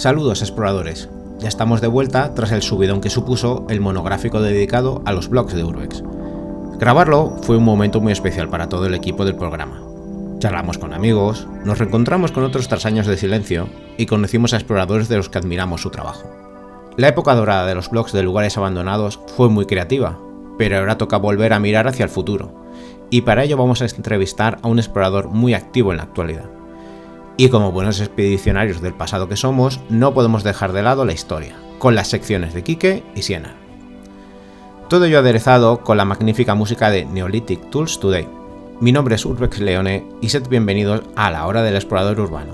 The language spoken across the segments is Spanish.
Saludos exploradores, ya estamos de vuelta tras el subidón que supuso el monográfico dedicado a los blogs de Urbex. Grabarlo fue un momento muy especial para todo el equipo del programa. Charlamos con amigos, nos reencontramos con otros tras años de silencio y conocimos a exploradores de los que admiramos su trabajo. La época dorada de los blogs de lugares abandonados fue muy creativa, pero ahora toca volver a mirar hacia el futuro, y para ello vamos a entrevistar a un explorador muy activo en la actualidad. Y como buenos expedicionarios del pasado que somos, no podemos dejar de lado la historia, con las secciones de Quique y Siena. Todo ello aderezado con la magnífica música de Neolithic Tools Today. Mi nombre es Urbex Leone y sed bienvenidos a La Hora del Explorador Urbano,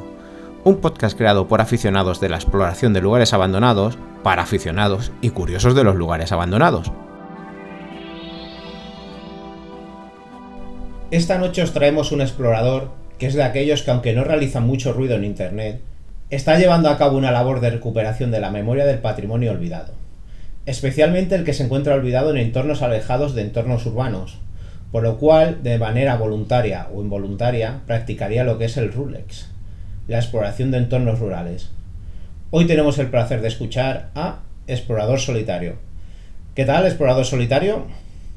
un podcast creado por aficionados de la exploración de lugares abandonados, para aficionados y curiosos de los lugares abandonados. Esta noche os traemos un explorador que es de aquellos que, aunque no realizan mucho ruido en internet, está llevando a cabo una labor de recuperación de la memoria del patrimonio olvidado, especialmente el que se encuentra olvidado en entornos alejados de entornos urbanos, por lo cual, de manera voluntaria o involuntaria, practicaría lo que es el Rulex, la exploración de entornos rurales. Hoy tenemos el placer de escuchar a Explorador Solitario. ¿Qué tal, Explorador Solitario?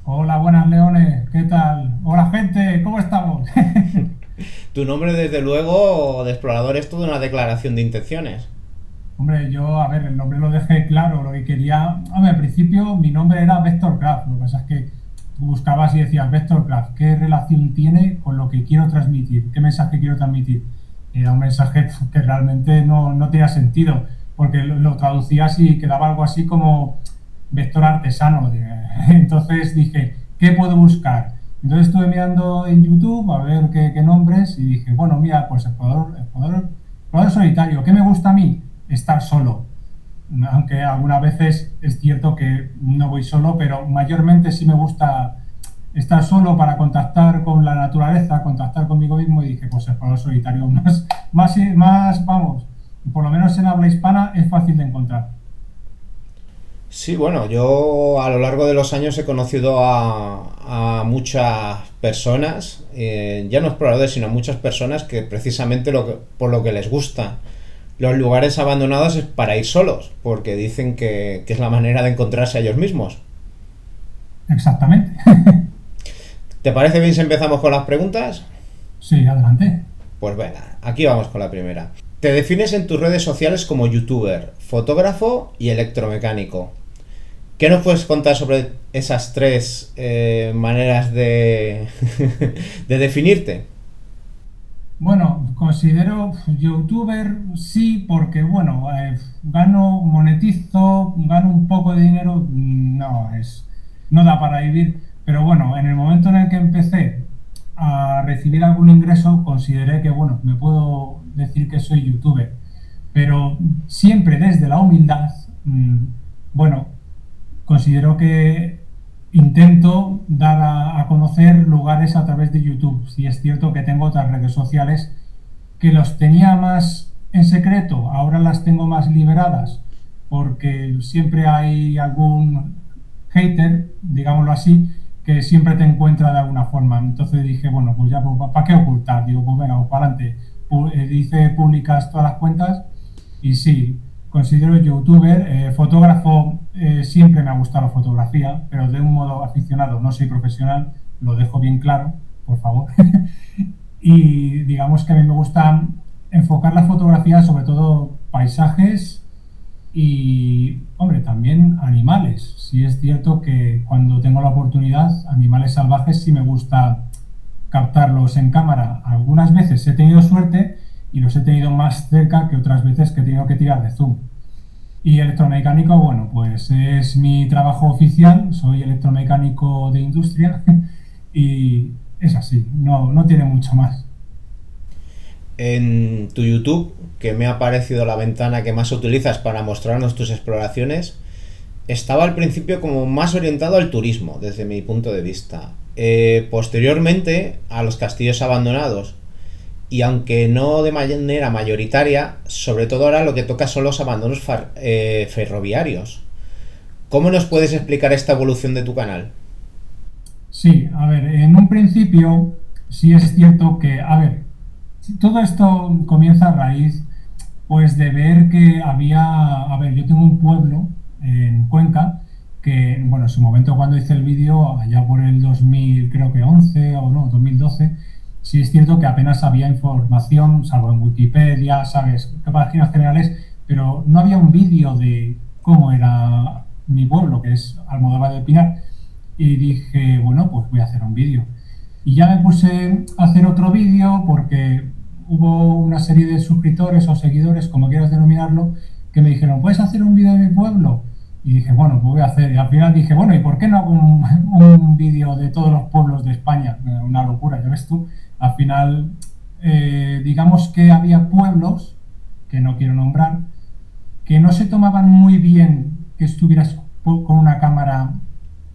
Hola, buenas, Leones, ¿qué tal? Hola, gente, ¿cómo estamos? Tu nombre, desde luego, de explorador es toda una declaración de intenciones. Hombre, yo, el nombre lo dejé claro, lo que quería... al principio mi nombre era Vectorcraft, lo que pasa es que tú buscabas y decías Vectorcraft, ¿qué relación tiene con lo que quiero transmitir? ¿Qué mensaje quiero transmitir? Era un mensaje que realmente no tenía sentido, porque lo traducías y quedaba algo así como vector artesano. Entonces dije, ¿qué puedo buscar? Entonces estuve mirando en YouTube a ver qué nombres y dije, bueno, mira, pues explorador solitario. ¿Qué me gusta a mí? Estar solo. Aunque algunas veces es cierto que no voy solo, pero mayormente sí me gusta estar solo para contactar con la naturaleza, contactar conmigo mismo, y dije, pues explorador solitario más, vamos, por lo menos en habla hispana es fácil de encontrar. Sí, bueno, yo a lo largo de los años he conocido a muchas personas, ya no exploradores, sino muchas personas que precisamente por lo que les gusta los lugares abandonados es para ir solos, porque dicen que es la manera de encontrarse a ellos mismos. Exactamente. ¿Te parece bien si empezamos con las preguntas? Sí, adelante. Pues venga, aquí vamos con la primera. Te defines en tus redes sociales como youtuber, fotógrafo y electromecánico. ¿Qué nos puedes contar sobre esas tres maneras de definirte? Bueno, considero youtuber sí, porque bueno, monetizo, gano un poco de dinero, no da para vivir, pero bueno, en el momento en el que empecé a recibir algún ingreso, consideré que bueno, me puedo decir que soy youtuber, pero siempre desde la humildad. Bueno, considero que intento dar a conocer lugares a través de YouTube. Sí es cierto que tengo otras redes sociales que los tenía más en secreto, ahora las tengo más liberadas, porque siempre hay algún hater, digámoslo así, que siempre te encuentra de alguna forma. Entonces dije, bueno, pues ya, pues, ¿para qué ocultar? Digo, pues venga, pues para adelante. Hice públicas todas las cuentas y sí, considero youtuber, fotógrafo. Siempre me ha gustado la fotografía, pero de un modo aficionado, no soy profesional, lo dejo bien claro, por favor. Y digamos que a mí me gusta enfocar la fotografía, sobre todo paisajes y, hombre, también animales. Sí es cierto que cuando tengo la oportunidad, animales salvajes sí me gusta captarlos en cámara. Algunas veces he tenido suerte y los he tenido más cerca que otras veces que he tenido que tirar de zoom. Y electromecánico, bueno, pues es mi trabajo oficial, soy electromecánico de industria y es así, no tiene mucho más. En tu YouTube, que me ha parecido la ventana que más utilizas para mostrarnos tus exploraciones, estaba al principio como más orientado al turismo, desde mi punto de vista. Posteriormente, a los castillos abandonados. Y aunque no de manera mayoritaria, sobre todo ahora lo que toca son los abandonos ferroviarios. ¿Cómo nos puedes explicar esta evolución de tu canal? Sí, en un principio sí es cierto que, todo esto comienza a raíz Pues de ver que había, a ver, yo tengo un pueblo en Cuenca que, bueno, en su momento cuando hice el vídeo, allá por el 2000, creo que 11 o no, 2012, sí es cierto que apenas había información, salvo en Wikipedia, ¿sabes? Páginas generales, pero no había un vídeo de cómo era mi pueblo, que es Almodóvar del Pinar. Y dije, bueno, pues voy a hacer un vídeo. Y ya me puse a hacer otro vídeo porque hubo una serie de suscriptores o seguidores, como quieras denominarlo, que me dijeron, ¿puedes hacer un vídeo de mi pueblo? Y dije, bueno, pues voy a hacer. Y al final dije, bueno, ¿y por qué no hago un vídeo de todos los pueblos de España? Una locura, ya ves tú. Al final, digamos que había pueblos, que no quiero nombrar, que no se tomaban muy bien que estuvieras con una cámara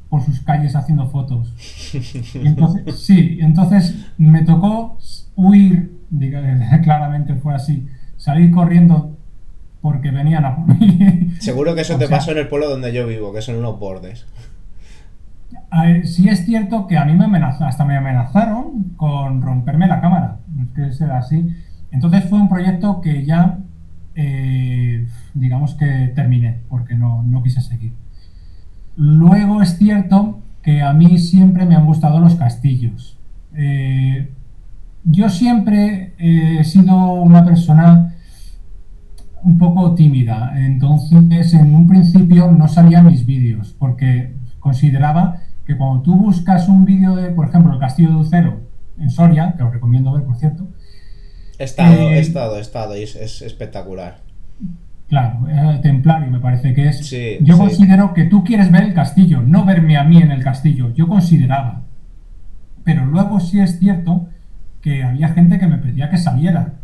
por sus calles haciendo fotos. Y entonces, sí, entonces me tocó huir, claramente fue así, salir corriendo porque venían a por mí. Seguro que eso O te sea, pasó en el pueblo donde yo vivo, que son unos bordes. sí es cierto que a mí hasta me amenazaron con romperme la cámara, es que será así. Entonces fue un proyecto que ya, digamos que terminé, porque no quise seguir. Luego es cierto que a mí siempre me han gustado los castillos. Yo siempre he sido una persona un poco tímida, entonces en un principio no salían mis vídeos, porque consideraba que cuando tú buscas un vídeo de, por ejemplo, el Castillo de Ucero en Soria, que os recomiendo ver, por cierto. He estado, y es espectacular. Claro, el Templario me parece que es. Sí, Yo sí. considero que tú quieres ver el castillo, no verme a mí en el castillo. Yo consideraba. Pero luego sí es cierto que había gente que me pedía que saliera.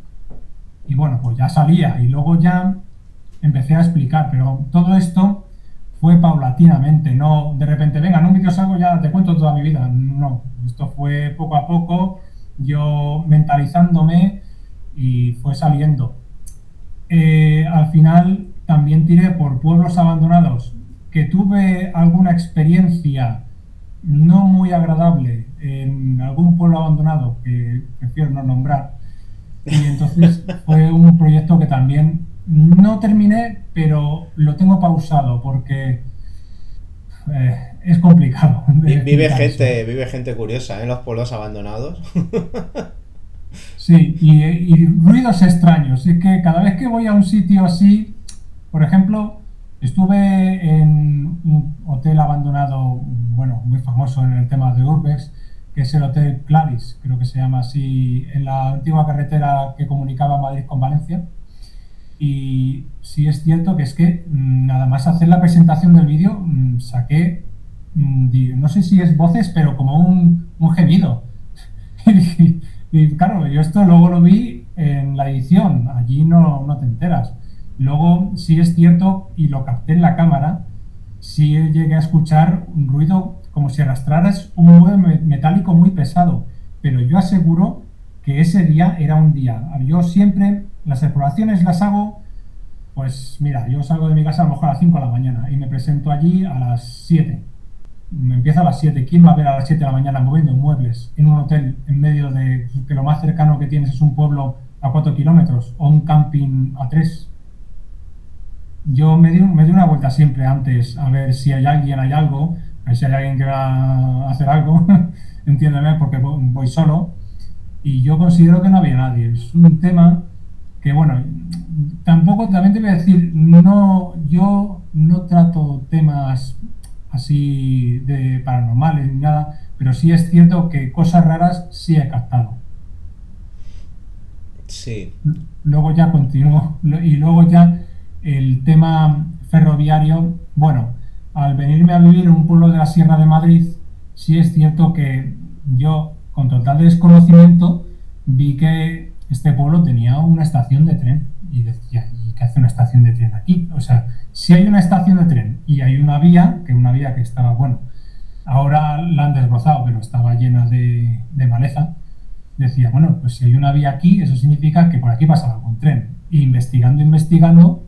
Y bueno, pues ya salía. Y luego ya empecé a explicar. Pero todo esto fue paulatinamente. No de repente, venga, en un vídeo salgo, ya te cuento toda mi vida. No, esto fue poco a poco, yo mentalizándome y fue saliendo. Al final también tiré por pueblos abandonados, que tuve alguna experiencia no muy agradable en algún pueblo abandonado que prefiero no nombrar. Y entonces fue un proyecto que también no terminé, pero lo tengo pausado porque es complicado de explicar eso. Vive gente curiosa en los pueblos abandonados. Sí, y ruidos extraños. Es que cada vez que voy a un sitio así, por ejemplo, estuve en un hotel abandonado, bueno, muy famoso en el tema de Urbex, que es el Hotel Claris, creo que se llama así, en la antigua carretera que comunicaba Madrid con Valencia. Y sí es cierto que es que nada más hacer la presentación del vídeo, saqué, no sé si es voces, pero como un gemido. Y claro, yo esto luego lo vi en la edición, allí no te enteras. Luego sí es cierto, y lo capté en la cámara, sí llegué a escuchar un ruido como si arrastraras un mueble metálico muy pesado, pero yo aseguro que ese día era un día. Yo siempre las exploraciones las hago, pues mira, yo salgo de mi casa a lo mejor a las 5 de la mañana y me presento allí a las 7. Me empieza a las 7. ¿Quién va a ver a las 7 de la mañana moviendo muebles en un hotel en medio de que lo más cercano que tienes es un pueblo a 4 kilómetros o un camping a 3? Yo me doy una vuelta siempre antes a ver si hay alguien, hay algo, a ver si hay alguien que va a hacer algo, entiéndeme, porque voy solo y yo considero que no había nadie. Es un tema que, bueno, tampoco, también te voy a decir, no, yo no trato temas así de paranormales ni nada, pero sí es cierto que cosas raras sí he captado. Sí. Luego ya continúo y luego ya el tema ferroviario, bueno, al venirme a vivir en un pueblo de la Sierra de Madrid, sí es cierto que yo, con total desconocimiento, vi que este pueblo tenía una estación de tren y decía, ¿y qué hace una estación de tren aquí? O sea, si hay una estación de tren y hay una vía que estaba, bueno, ahora la han desbrozado, pero estaba llena de maleza, decía, bueno, pues si hay una vía aquí, eso significa que por aquí pasaba algún tren. Y investigando,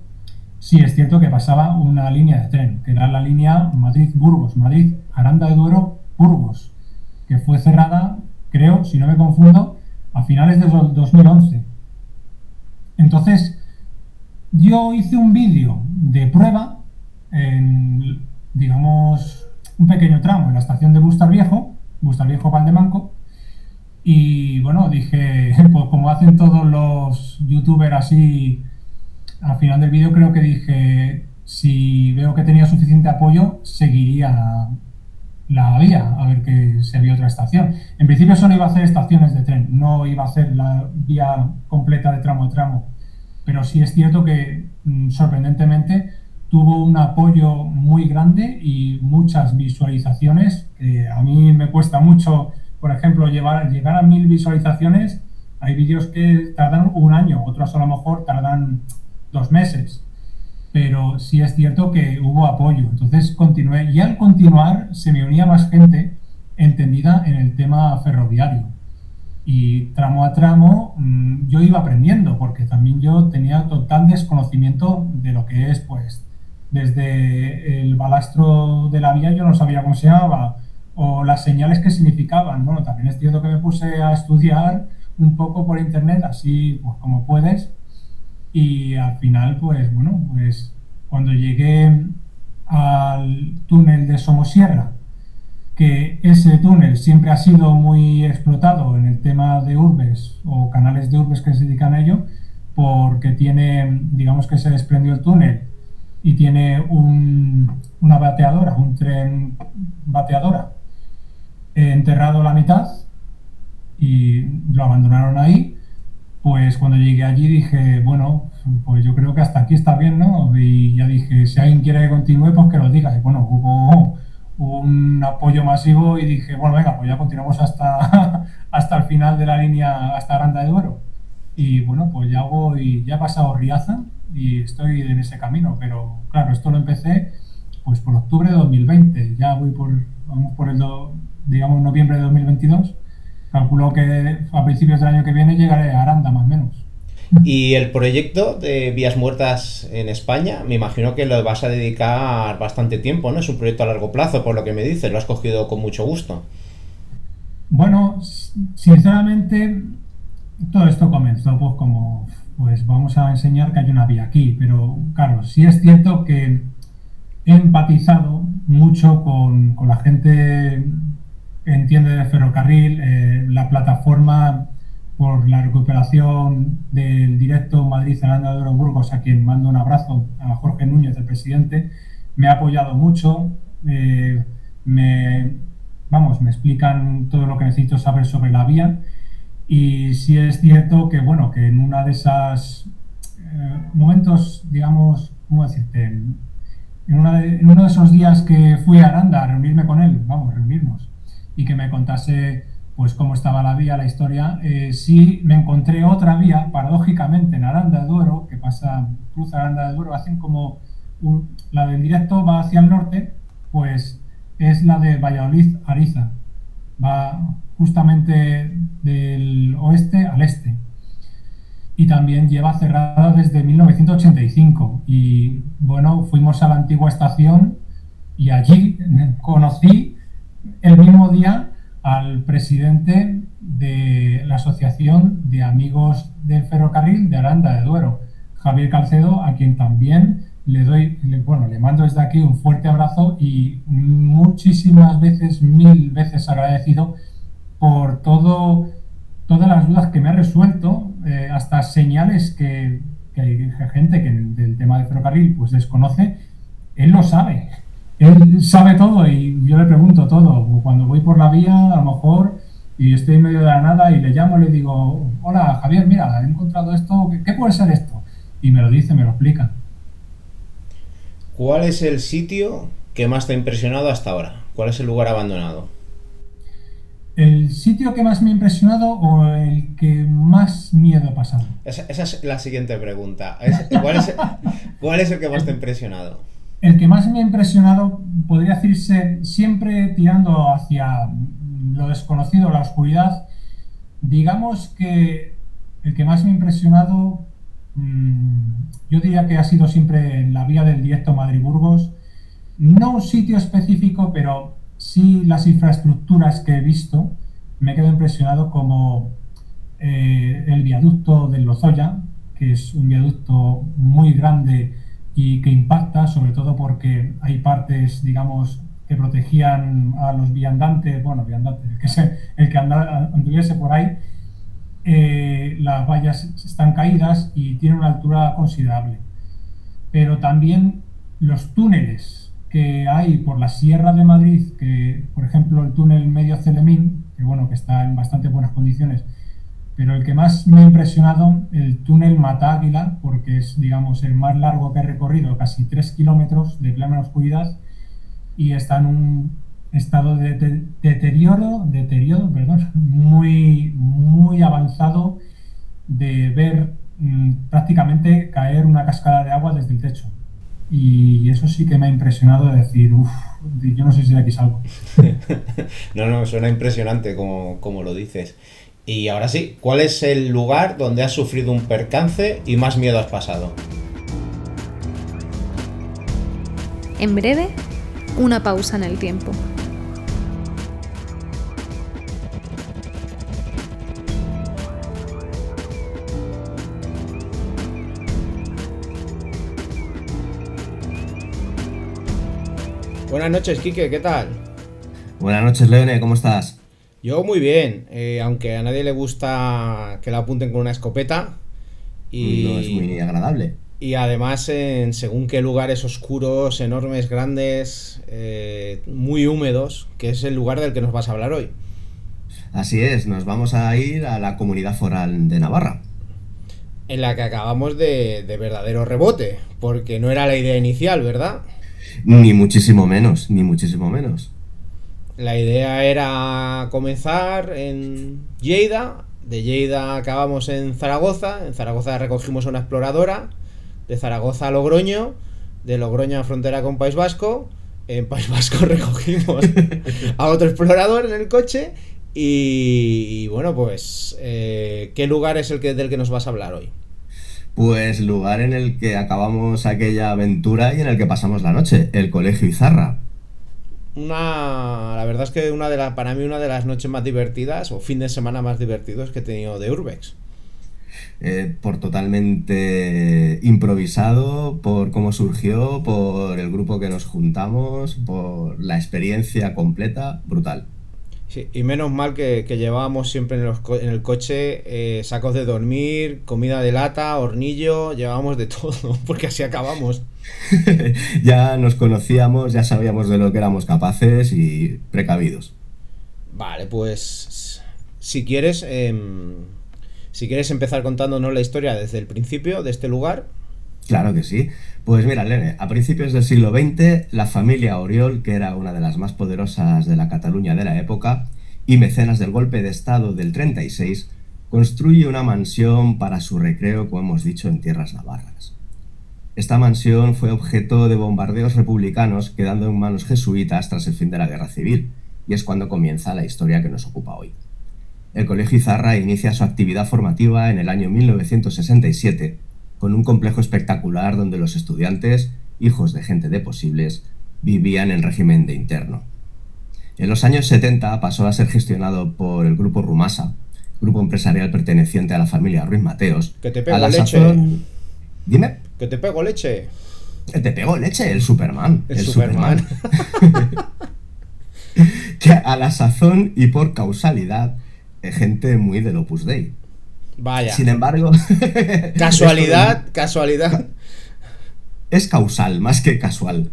sí es cierto que pasaba una línea de tren, que era la línea Madrid-Burgos, Madrid-Aranda de Duero-Burgos, que fue cerrada, creo, si no me confundo, a finales de 2011. Entonces, Yo hice un vídeo de prueba en, digamos, un pequeño tramo en la estación de Bustar Viejo Valdemanco, y bueno, dije, pues como hacen todos los youtubers así, al final del vídeo creo que dije, si veo que tenía suficiente apoyo, seguiría la vía, a ver que si había otra estación. En principio solo iba a hacer estaciones de tren, no iba a hacer la vía completa de tramo a tramo, pero sí es cierto que sorprendentemente tuvo un apoyo muy grande y muchas visualizaciones, que a mí me cuesta mucho, por ejemplo, llegar a 1000 visualizaciones. Hay vídeos que tardan un año, otros a lo mejor tardan 2 meses, pero sí es cierto que hubo apoyo. Entonces continué, y al continuar se me unía más gente entendida en el tema ferroviario. Y tramo a tramo yo iba aprendiendo, porque también yo tenía total desconocimiento de lo que es, pues, desde el balastro de la vía yo no sabía cómo se llamaba, o las señales que significaban. Bueno, también es cierto que me puse a estudiar un poco por internet, así pues como puedes, y al final, pues bueno, pues cuando llegué al túnel de Somosierra, que ese túnel siempre ha sido muy explotado en el tema de urbes o canales de urbes que se dedican a ello, porque tiene, digamos que se desprendió el túnel y tiene una bateadora, un tren bateadora enterrado a la mitad, y lo abandonaron ahí. Pues cuando llegué allí dije, bueno, pues yo creo que hasta aquí está bien, ¿no? Y ya dije, si alguien quiere que continúe, pues que lo diga. Y bueno, hubo un apoyo masivo y dije, bueno, venga, pues ya continuamos hasta, hasta el final de la línea, hasta Aranda de Duero. Y bueno, pues ya he pasado Riaza y estoy en ese camino, pero claro, esto lo empecé pues por octubre de 2020, ya vamos por digamos, noviembre de 2022. Calculo que a principios del año que viene llegaré a Aranda, más o menos. Y el proyecto de Vías Muertas en España, me imagino que lo vas a dedicar bastante tiempo, ¿no? Es un proyecto a largo plazo, por lo que me dices, lo has cogido con mucho gusto. Bueno, sinceramente, todo esto comenzó pues como, pues vamos a enseñar que hay una vía aquí, pero claro, sí es cierto que he empatizado mucho con la gente que entiende de ferrocarril, la plataforma por la recuperación del directo Madrid-Aranda de Duero Burgos, a quien mando un abrazo, a Jorge Núñez, el presidente, me ha apoyado mucho, me, me explican todo lo que necesito saber sobre la vía. Y sí es cierto que, bueno, que en una de esas momentos, digamos, ¿cómo decirte? En uno de esos días que fui a Aranda a reunirme con él, reunirnos, y que me contase pues cómo estaba la vía, la historia, sí me encontré otra vía, paradójicamente, en Aranda de Duero, que cruza Aranda de Duero, hacen como la del directo va hacia el norte, pues es la de Valladolid-Ariza, va justamente del oeste al este, y también lleva cerrada desde 1985. Y bueno, fuimos a la antigua estación y allí conocí el mismo día al presidente de la Asociación de Amigos del Ferrocarril de Aranda de Duero, Javier Calcedo, a quien también le mando desde aquí un fuerte abrazo y muchísimas veces, 1000 veces agradecido por todas las dudas que me ha resuelto, hasta señales que hay gente que del tema de ferrocarril pues desconoce. Él lo sabe, él sabe todo y yo le pregunto todo. Cuando voy por la vía, a lo mejor, y estoy en medio de la nada y le llamo y le digo, hola Javier, mira, he encontrado esto, ¿qué puede ser esto? Y me lo dice, me lo explica. ¿Cuál es el sitio que más te ha impresionado hasta ahora? ¿Cuál es el lugar abandonado? ¿El sitio que más me ha impresionado o el que más miedo ha pasado? Esa es la siguiente pregunta. ¿Cuál es el que más te ha impresionado? El que más me ha impresionado podría decirse, siempre tirando hacia lo desconocido, la oscuridad. Digamos que el que más me ha impresionado, yo diría que ha sido siempre en la vía del directo Madrid-Burgos. No un sitio específico, pero sí las infraestructuras que he visto. Me quedo impresionado, como el viaducto del Lozoya, que es un viaducto muy grande y que impacta, sobre todo porque hay partes, digamos, que protegían a los viandantes, bueno, viandantes, el que anduviese por ahí. Las vallas están caídas y tienen una altura considerable. Pero también los túneles que hay por la Sierra de Madrid, que por ejemplo el túnel Medio Celemín, que bueno, que está en bastante buenas condiciones, pero el que más me ha impresionado, el túnel Mata Águila, porque es, digamos, el más largo que he recorrido, casi 3 kilómetros de plena oscuridad, y está en un estado de deterioro, perdón, muy avanzado, de ver prácticamente caer una cascada de agua desde el techo. Y eso sí que me ha impresionado, de decir, uff, yo no sé si de aquí salgo. No, suena impresionante como lo dices. Y ahora sí, ¿cuál es el lugar donde has sufrido un percance y más miedo has pasado? En breve, una pausa en el tiempo. Buenas noches, Quique, ¿qué tal? Buenas noches, Leone, ¿cómo estás? Yo muy bien, aunque a nadie le gusta que la apunten con una escopeta. No es muy agradable. Y además en según qué lugares oscuros, enormes, grandes, muy húmedos, que es el lugar del que nos vas a hablar hoy. Así es, nos vamos a ir a la Comunidad Foral de Navarra. En la que acabamos de verdadero rebote, porque no era la idea inicial, ¿verdad? Ni muchísimo menos, ni muchísimo menos. La idea era comenzar en Lleida, de Lleida acabamos en Zaragoza recogimos a una exploradora, de Zaragoza a Logroño, de Logroño a frontera con País Vasco, en País Vasco recogimos a otro explorador en el coche y bueno, pues ¿qué lugar es del que nos vas a hablar hoy? Pues lugar en el que acabamos aquella aventura y en el que pasamos la noche, el Colegio Izarra. La verdad es que para mí una de las noches más divertidas o fin de semana más divertidos que he tenido de Urbex. Por totalmente improvisado, por cómo surgió, por el grupo que nos juntamos, por la experiencia completa, brutal. Sí, y menos mal que llevábamos siempre en el coche sacos de dormir, comida de lata, hornillo, llevábamos de todo, porque así acabamos. Ya nos conocíamos, ya sabíamos de lo que éramos capaces y precavidos. Vale, pues si quieres empezar contándonos la historia desde el principio de este lugar. Claro que sí. Pues mira, Lene, a principios del siglo XX, la familia Oriol, que era una de las más poderosas de la Cataluña de la época y mecenas del golpe de Estado del 36, construye una mansión para su recreo, como hemos dicho, en tierras navarras. Esta mansión fue objeto de bombardeos republicanos, quedando en manos jesuitas tras el fin de la Guerra Civil, y es cuando comienza la historia que nos ocupa hoy. El Colegio Izarra inicia su actividad formativa en el año 1967, con un complejo espectacular donde los estudiantes, hijos de gente de posibles, vivían en régimen de interno. En los años 70 pasó a ser gestionado por el Grupo Rumasa, grupo empresarial perteneciente a la familia Ruiz Mateos. Que te pego leche. Dime. Que te pego leche. Que te pego leche, el Superman. El Superman. Que a la sazón y por causalidad, gente muy del Opus Dei. Vaya. Sin embargo... Casualidad. Es causal, más que casual.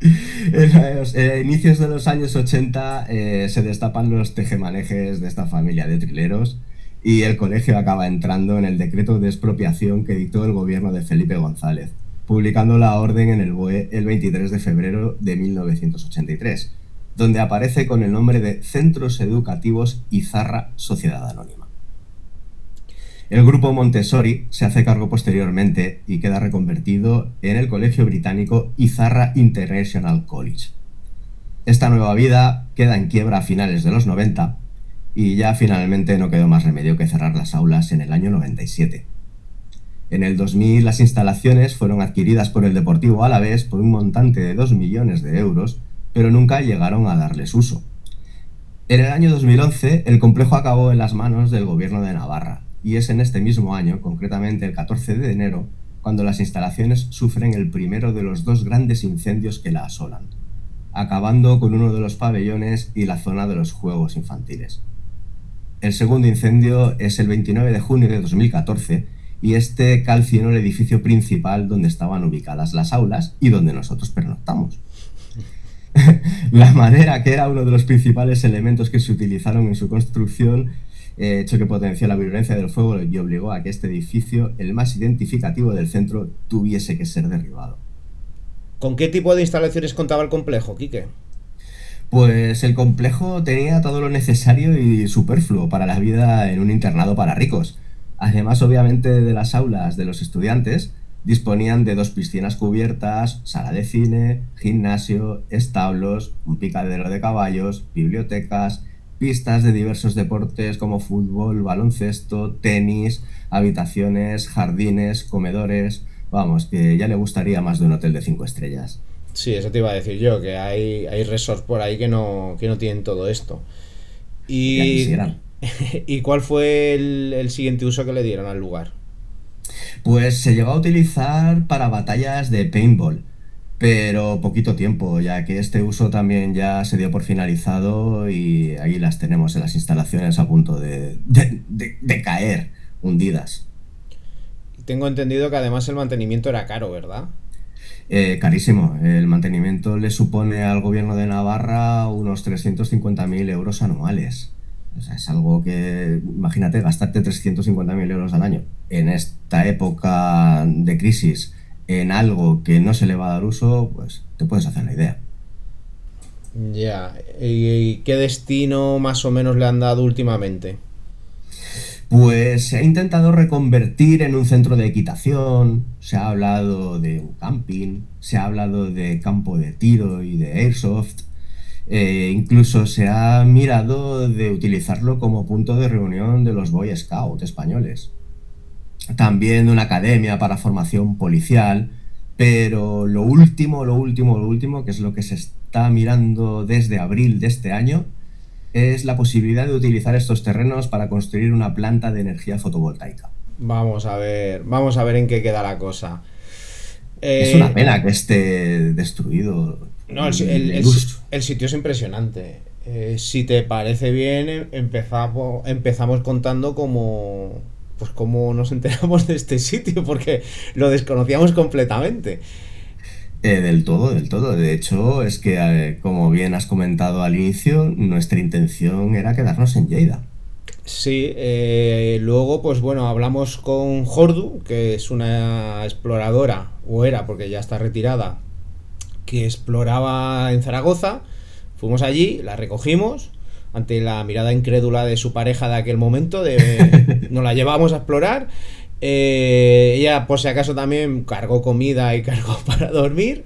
A inicios de los años 80 se destapan los tejemanejes de esta familia de trileros y el colegio acaba entrando en el decreto de expropiación que dictó el gobierno de Felipe González, publicando la orden en el BOE el 23 de febrero de 1983, donde aparece con el nombre de Centros Educativos Izarra Sociedad Anónima. El grupo Montessori se hace cargo posteriormente y queda reconvertido en el colegio británico Izarra International College. Esta nueva vida queda en quiebra a finales de los 90 y ya finalmente no quedó más remedio que cerrar las aulas en el año 97. En el 2000 las instalaciones fueron adquiridas por el Deportivo Alavés por un montante de 2 millones de euros, pero nunca llegaron a darles uso. En el año 2011 el complejo acabó en las manos del gobierno de Navarra y es en este mismo año, concretamente el 14 de enero, cuando las instalaciones sufren el primero de los 2 grandes incendios que la asolan, acabando con uno de los pabellones y la zona de los juegos infantiles. El segundo incendio es el 29 de junio de 2014 y este calcinó el edificio principal donde estaban ubicadas las aulas y donde nosotros pernoctamos. La madera, que era uno de los principales elementos que se utilizaron en su construcción, hecho que potenció la virulencia del fuego y obligó a que este edificio, el más identificativo del centro, tuviese que ser derribado. ¿Con qué tipo de instalaciones contaba el complejo, Quique? Pues el complejo tenía todo lo necesario y superfluo para la vida en un internado para ricos. Además, obviamente, de las aulas de los estudiantes, disponían de 2 piscinas cubiertas, sala de cine, gimnasio, establos, un picadero de caballos, bibliotecas, pistas de diversos deportes como fútbol, baloncesto, tenis, habitaciones, jardines, comedores. Vamos, que ya le gustaría más de un hotel de 5 estrellas. Sí, eso te iba a decir yo, que hay resorts por ahí que no tienen todo esto. Ya quisieran. ¿Y cuál fue el siguiente uso que le dieron al lugar? Pues se llegó a utilizar para batallas de paintball, pero poquito tiempo, ya que este uso también ya se dio por finalizado y ahí las tenemos en las instalaciones a punto de caer, hundidas. Tengo entendido que además el mantenimiento era caro, ¿verdad? Carísimo. El mantenimiento le supone al gobierno de Navarra unos 350.000 euros anuales. O sea, es algo que, imagínate, gastarte 350.000 euros al año en esta época de crisis en algo que no se le va a dar uso, pues te puedes hacer la idea. Ya. ¿Y qué destino más o menos le han dado últimamente? Pues se ha intentado reconvertir en un centro de equitación, se ha hablado de un camping, se ha hablado de campo de tiro y de airsoft, incluso se ha mirado de utilizarlo como punto de reunión de los Boy Scouts españoles. También de una academia para formación policial, pero lo último, que es lo que se está mirando desde abril de este año, es la posibilidad de utilizar estos terrenos para construir una planta de energía fotovoltaica. Vamos a ver en qué queda la cosa. Es una pena que esté destruido. No, el sitio es impresionante. Si te parece bien, empezamos contando cómo nos enteramos de este sitio, porque lo desconocíamos completamente. Del todo. De hecho, es que, como bien has comentado al inicio, nuestra intención era quedarnos en Lleida. Sí, luego, pues bueno, hablamos con Jordu, que es una exploradora, o era, porque ya está retirada, que exploraba en Zaragoza. Fuimos allí, la recogimos, ante la mirada incrédula de su pareja de aquel momento, nos la llevamos a explorar. Ella, por si acaso, también cargó comida y cargó para dormir.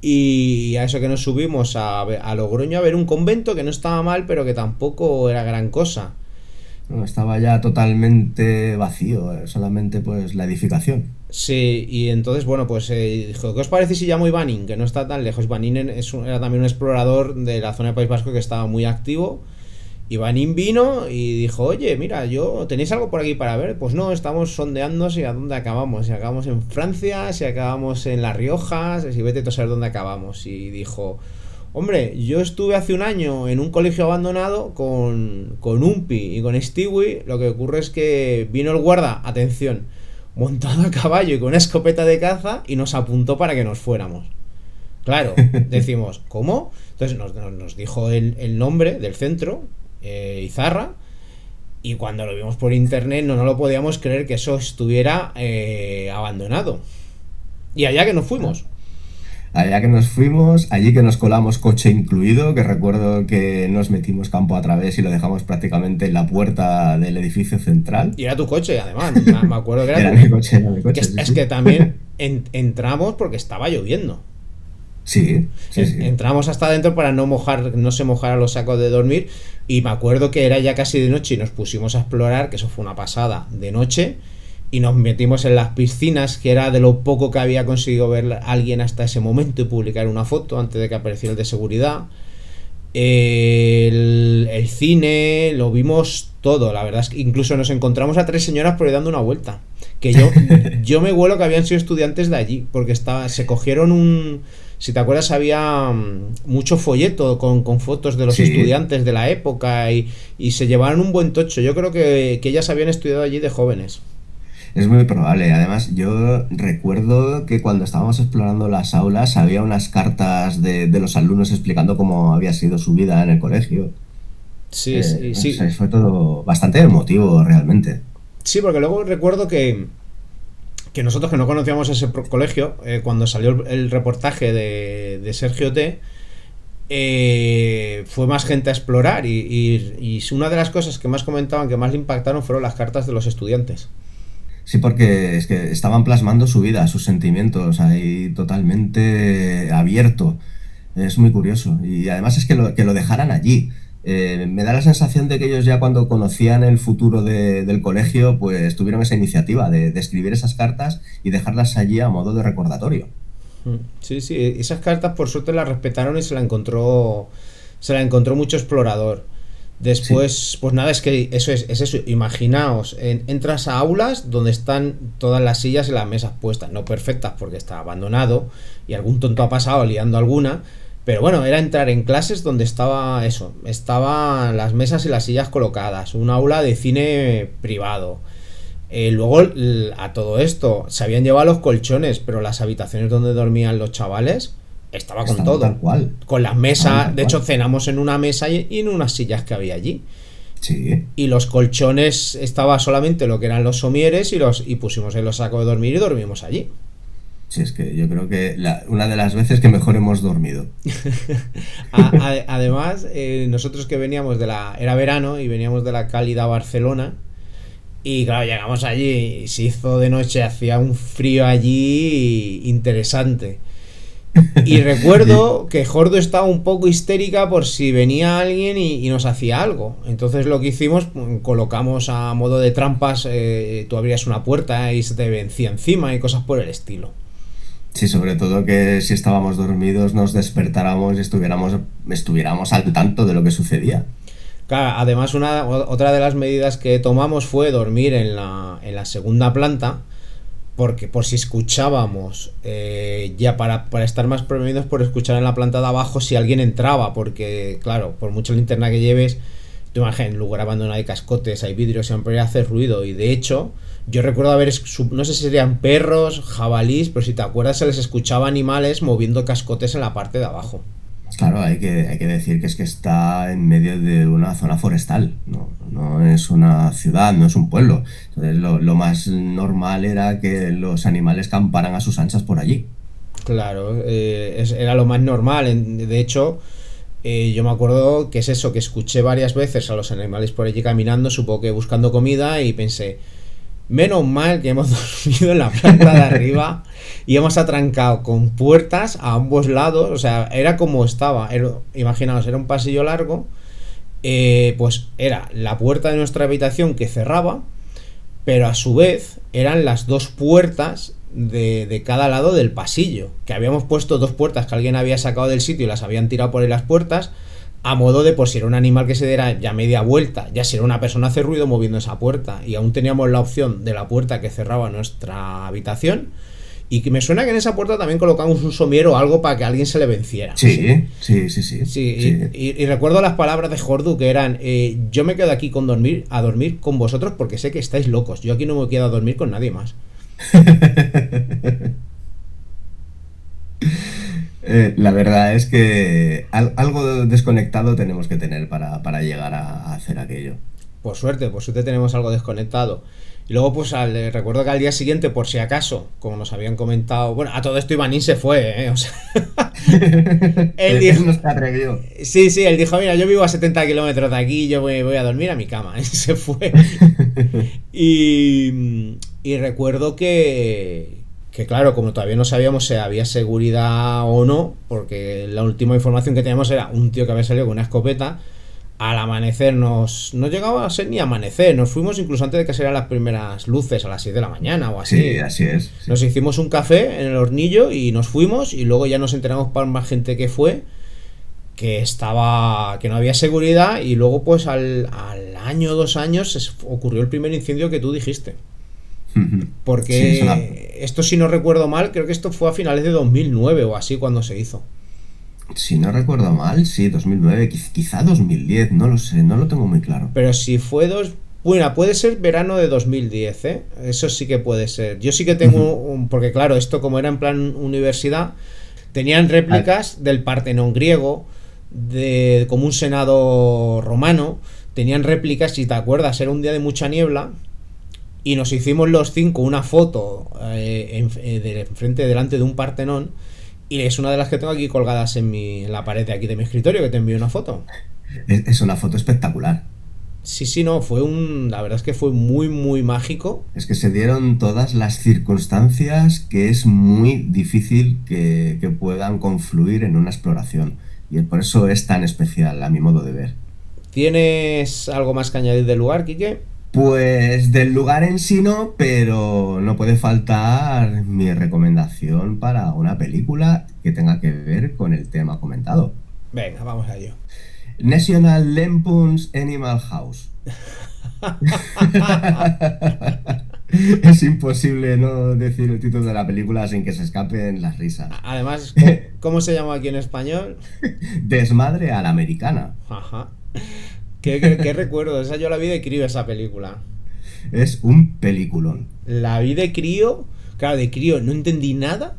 Y a eso que nos subimos a Logroño a ver un convento que no estaba mal, pero que tampoco era gran cosa. No, estaba ya totalmente vacío, solamente pues la edificación. Sí, y entonces, bueno, pues dijo, ¿qué os parece si llamo a Ivanín? Que no está tan lejos. Ivanín era también un explorador de la zona del País Vasco que estaba muy activo. Ivanín vino y dijo, oye, mira, ¿tenéis algo por aquí para ver? Pues no, estamos sondeando si a dónde acabamos. Si acabamos en Francia, si acabamos en La Rioja, si vete a saber dónde acabamos. Y dijo, hombre, yo estuve hace un año en un colegio abandonado con Umpi y con Stewie. Lo que ocurre es que vino el guarda, atención, montado a caballo y con una escopeta de caza y nos apuntó para que nos fuéramos. Claro, decimos, ¿cómo? Entonces nos dijo el nombre del centro, Izarra, y cuando lo vimos por internet no lo podíamos creer que eso estuviera abandonado. Y allá que nos fuimos. Allí que nos colamos, coche incluido, que recuerdo que nos metimos campo a través y lo dejamos prácticamente en la puerta del edificio central. Y era tu coche, además, me acuerdo que era mi coche. Es que también entramos porque estaba lloviendo. Sí. Entramos hasta adentro para no se mojaran los sacos de dormir, y me acuerdo que era ya casi de noche y nos pusimos a explorar, que eso fue una pasada de noche, y nos metimos en las piscinas, que era de lo poco que había conseguido ver alguien hasta ese momento y publicar una foto antes de que apareciera el de seguridad. el cine, lo vimos todo. La verdad es que incluso nos encontramos a 3 señoras por ahí dando una vuelta. Que yo me huelo que habían sido estudiantes de allí, porque se cogieron si te acuerdas, había mucho folleto con fotos de los estudiantes de la época y se llevaron un buen tocho. Yo creo que ellas habían estudiado allí de jóvenes. Es muy probable. Además, yo recuerdo que cuando estábamos explorando las aulas había unas cartas de los alumnos explicando cómo había sido su vida en el colegio. Sí, sí, sí. O sea, fue todo bastante emotivo realmente. Sí, porque luego recuerdo que nosotros que no conocíamos ese colegio, cuando salió el reportaje de Sergio T, fue más gente a explorar y una de las cosas que más comentaban, que más le impactaron, fueron las cartas de los estudiantes. Sí, porque es que estaban plasmando su vida, sus sentimientos ahí totalmente abierto. Es muy curioso. Y además es que lo dejaran allí. Me da la sensación de que ellos ya cuando conocían el futuro del colegio, pues tuvieron esa iniciativa de escribir esas cartas y dejarlas allí a modo de recordatorio. Sí, sí, esas cartas por suerte las respetaron y se la encontró mucho explorador. Después, sí. Pues nada, es que es eso. Imaginaos, entras a aulas donde están todas las sillas y las mesas puestas, no perfectas porque está abandonado y algún tonto ha pasado liando alguna. Pero bueno, era entrar en clases donde estaban las mesas y las sillas colocadas, un aula de cine privado. Luego, a todo esto, se habían llevado los colchones, pero las habitaciones donde dormían los chavales estaba con todo. Tal cual. Con las mesas, de hecho cenamos en una mesa y en unas sillas que había allí. Sí. Y los colchones estaba solamente lo que eran los somieres y pusimos en los sacos de dormir y dormimos allí. Sí, es que yo creo que una de las veces que mejor hemos dormido. Además, nosotros que veníamos era verano y veníamos de la cálida Barcelona y claro, llegamos allí y se hizo de noche, hacía un frío allí interesante. Y recuerdo que Jordo estaba un poco histérica por si venía alguien y nos hacía algo. Entonces lo que hicimos, colocamos a modo de trampas, tú abrías una puerta y se te vencía encima y cosas por el estilo. Sí, sobre todo que si estábamos dormidos nos despertáramos y estuviéramos al tanto de lo que sucedía. Claro, además otra de las medidas que tomamos fue dormir en la segunda planta, porque por si escuchábamos, ya para estar más prevenidos por escuchar en la planta de abajo si alguien entraba, porque claro, por mucha linterna que lleves, tú imaginas, en lugar abandonado hay cascotes, hay vidrios, siempre hace ruido. Y de hecho, yo recuerdo no sé si serían perros, jabalís, pero si te acuerdas se les escuchaba animales moviendo cascotes en la parte de abajo. Claro, hay que decir que es que está en medio de una zona forestal, no es una ciudad, no es un pueblo. Entonces lo más normal era que los animales camparan a sus anchas por allí. Claro, era lo más normal. De hecho, yo me acuerdo que es eso, que escuché varias veces a los animales por allí caminando, supongo que buscando comida, y pensé, menos mal que hemos dormido en la planta de arriba y hemos atrancado con puertas a ambos lados. O sea, era como estaba, imaginaos, era un pasillo largo, pues era la puerta de nuestra habitación que cerraba, pero a su vez eran las dos puertas de cada lado del pasillo, que habíamos puesto dos puertas que alguien había sacado del sitio y las habían tirado por ahí las puertas, a modo de por si era un animal que se diera ya media vuelta, ya si era una persona hace ruido moviendo esa puerta. Y aún teníamos la opción de la puerta que cerraba nuestra habitación, y que me suena que en esa puerta también colocamos un somier o algo para que a alguien se le venciera. Sí. Y recuerdo las palabras de Jordu que eran, yo me quedo aquí a dormir con vosotros porque sé que estáis locos, yo aquí no me quedo a dormir con nadie más. La verdad es que algo desconectado tenemos que tener para llegar a hacer aquello. Por suerte tenemos algo desconectado. Y luego pues recuerdo que al día siguiente, por si acaso, como nos habían comentado, bueno, a todo esto Ivanín se fue, o sea, él dijo, no se atrevió. Sí, él dijo, mira, yo vivo a 70 kilómetros de aquí, yo voy a dormir a mi cama, y se fue. y recuerdo que claro, como todavía no sabíamos si había seguridad o no, porque la última información que teníamos era un tío que había salido con una escopeta. Al amanecer no llegaba a ser ni amanecer, nos fuimos incluso antes de que salieran las primeras luces a las 6 de la mañana o así. Sí, así es. Sí. Nos hicimos un café en el hornillo y nos fuimos, y luego ya nos enteramos para más gente que fue. que no había seguridad, y luego pues al año o 2 años ocurrió el primer incendio que tú dijiste. Porque Sí, esto, si no recuerdo mal, creo que esto fue a finales de 2009 o así cuando se hizo. si no recuerdo mal, sí, 2009, quizá 2010, no lo sé, no lo tengo muy claro. Pero si fue bueno, puede ser verano de 2010, ¿eh? Eso sí que puede ser. Yo sí que tengo porque claro, esto como era en plan universidad, tenían réplicas del Partenón griego, como un senado romano, tenían réplicas, si te acuerdas, era un día de mucha niebla, y nos hicimos los 5 una foto delante de un Partenón, y es una de las que tengo aquí colgadas en la pared de aquí de mi escritorio, que te envío una foto. Es una foto espectacular. Sí, no, la verdad es que fue muy, muy mágico. Es que se dieron todas las circunstancias que es muy difícil que puedan confluir en una exploración. Y por eso es tan especial, a mi modo de ver. ¿Tienes algo más que añadir del lugar, Quique? Pues del lugar en sí no, pero no puede faltar mi recomendación para una película que tenga que ver con el tema comentado. Venga, vamos a ello. National Lampoon's Animal House. Es imposible no decir el título de la película sin que se escapen las risas. Además, ¿cómo se llama aquí en español? Desmadre a la americana. Ajá. ¿Qué recuerdo? Esa yo la vi de crío, esa película. Es un peliculón. La vi de crío, claro, de crío no entendí nada.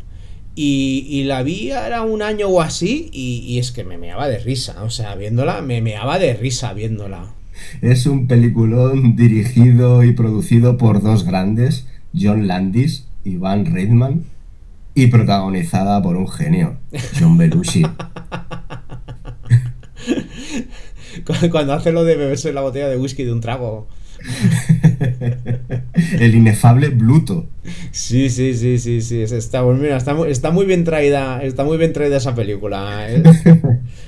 Y la vi era un año o así, y es que me meaba de risa. O sea, viéndola, me meaba de risa viéndola. Es un peliculón dirigido y producido por dos grandes, John Landis y Van Reitman, y protagonizada por un genio, John Belushi. Cuando hace lo de beberse la botella de whisky de un trago. El inefable Bluto. Sí. Está muy bien traída. Está muy bien traída esa película.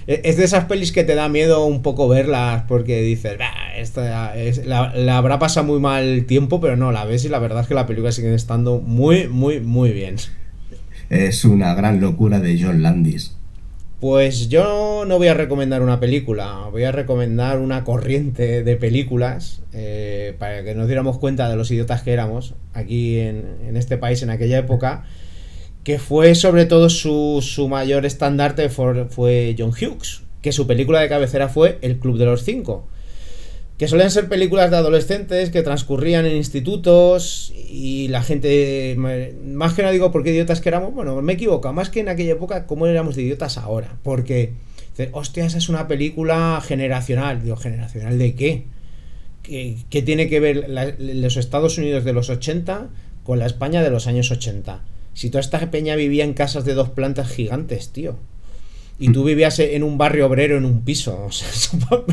Es de esas pelis que te da miedo un poco verlas, porque dices, la habrá pasado muy mal tiempo, pero no, la ves y la verdad es que la película sigue estando muy, muy, muy bien. Es una gran locura de John Landis. Pues yo no voy a recomendar una película, voy a recomendar una corriente de películas, para que nos diéramos cuenta de los idiotas que éramos aquí en este país en aquella época, que fue sobre todo su mayor estandarte fue John Hughes, que su película de cabecera fue El Club de los Cinco, que solían ser películas de adolescentes que transcurrían en institutos, y la gente, más que no digo por qué idiotas que éramos, bueno, me equivoco, más que en aquella época, cómo éramos de idiotas ahora, porque, hostia, esa es una película generacional. Digo, ¿generacional de qué? ¿Qué tiene que ver los Estados Unidos de los 80 con la España de los años 80? Si toda esta peña vivía en casas de 2 plantas gigantes, tío. Y tú vivías en un barrio obrero, en un piso, o sea,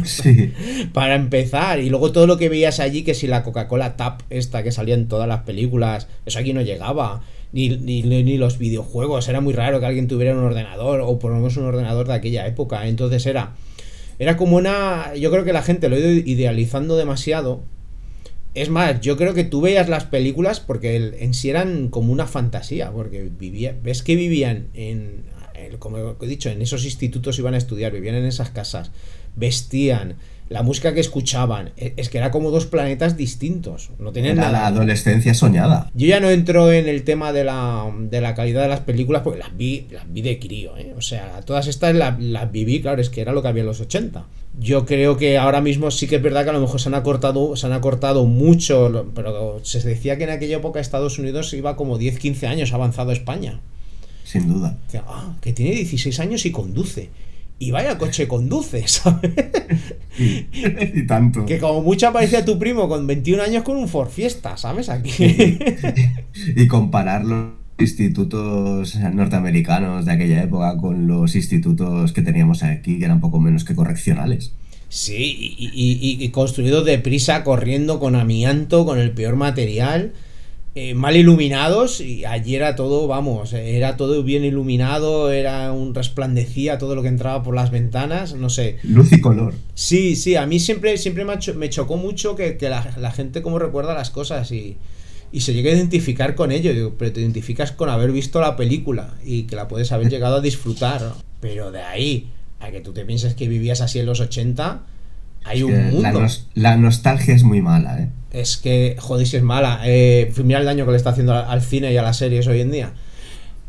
Sí. para empezar. Y luego todo lo que veías allí, que si la Coca-Cola Tap esta que salía en todas las películas, eso aquí no llegaba. Ni los videojuegos, era muy raro que alguien tuviera un ordenador, o por lo menos un ordenador de aquella época. Entonces era como yo creo que la gente lo ha ido idealizando demasiado. Es más, yo creo que tú veías las películas porque en sí eran como una fantasía, porque ves que vivían como he dicho, en esos institutos, iban a estudiar, vivían en esas casas, vestían, la música que escuchaban, es que era como 2 planetas distintos, no tenían Era nada. la adolescencia soñada. Yo ya no entro en el tema de la calidad de las películas, porque las vi de crío, ¿eh? O sea, todas estas las viví, claro, es que era lo que había en los 80. Yo creo que ahora mismo sí que es verdad que a lo mejor se han acortado mucho, pero se decía que en aquella época Estados Unidos iba como 10-15 años avanzado a España. Sin duda. Decía, que tiene 16 años y conduce. Y vaya coche conduce, ¿sabes? Y tanto. Que como mucho aparecía tu primo con 21 años con un Ford Fiesta, ¿sabes? Aquí. Y comparar los institutos norteamericanos de aquella época con los institutos que teníamos aquí, que eran poco menos que correccionales. Sí, y construidos deprisa, corriendo con amianto, con el peor material, mal iluminados, y allí era todo, vamos, era todo bien iluminado, resplandecía todo lo que entraba por las ventanas, no sé. Luz y color. Sí, a mí siempre me chocó mucho que la gente como recuerda las cosas y se llega a identificar con ello. Digo, pero te identificas con haber visto la película y que la puedes haber llegado a disfrutar, ¿no? Pero de ahí A que tú te pienses que vivías así en los 80, hay Es un que mundo. la nostalgia es muy mala, ¿eh? Es que, joder, si es mala. Mira el daño que le está haciendo al cine y a las series hoy en día.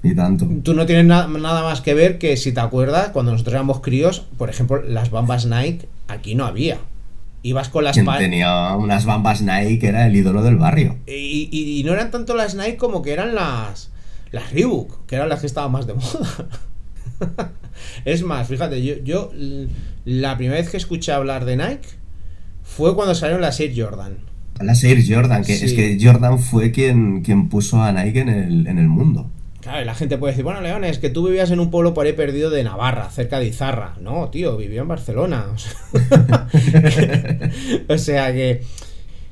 Y tanto. Tú no tienes nada más que ver que, si te acuerdas, cuando nosotros éramos críos, por ejemplo, las Bambas Nike aquí no había. Ibas con las Quien tenía unas Bambas Nike era el ídolo del barrio. y no eran tanto las Nike como que eran las Reebok, que eran las que estaban más de moda. Es más, fíjate, yo la primera vez que escuché hablar de Nike fue cuando salieron las Air Jordan. Las Air Jordan, que Sí. es que Jordan fue quien puso a Nike en el mundo. Claro, y la gente puede decir, bueno, Leones, que tú vivías en un pueblo por ahí perdido de Navarra, cerca de Izarra. No, tío, vivía en Barcelona. O sea que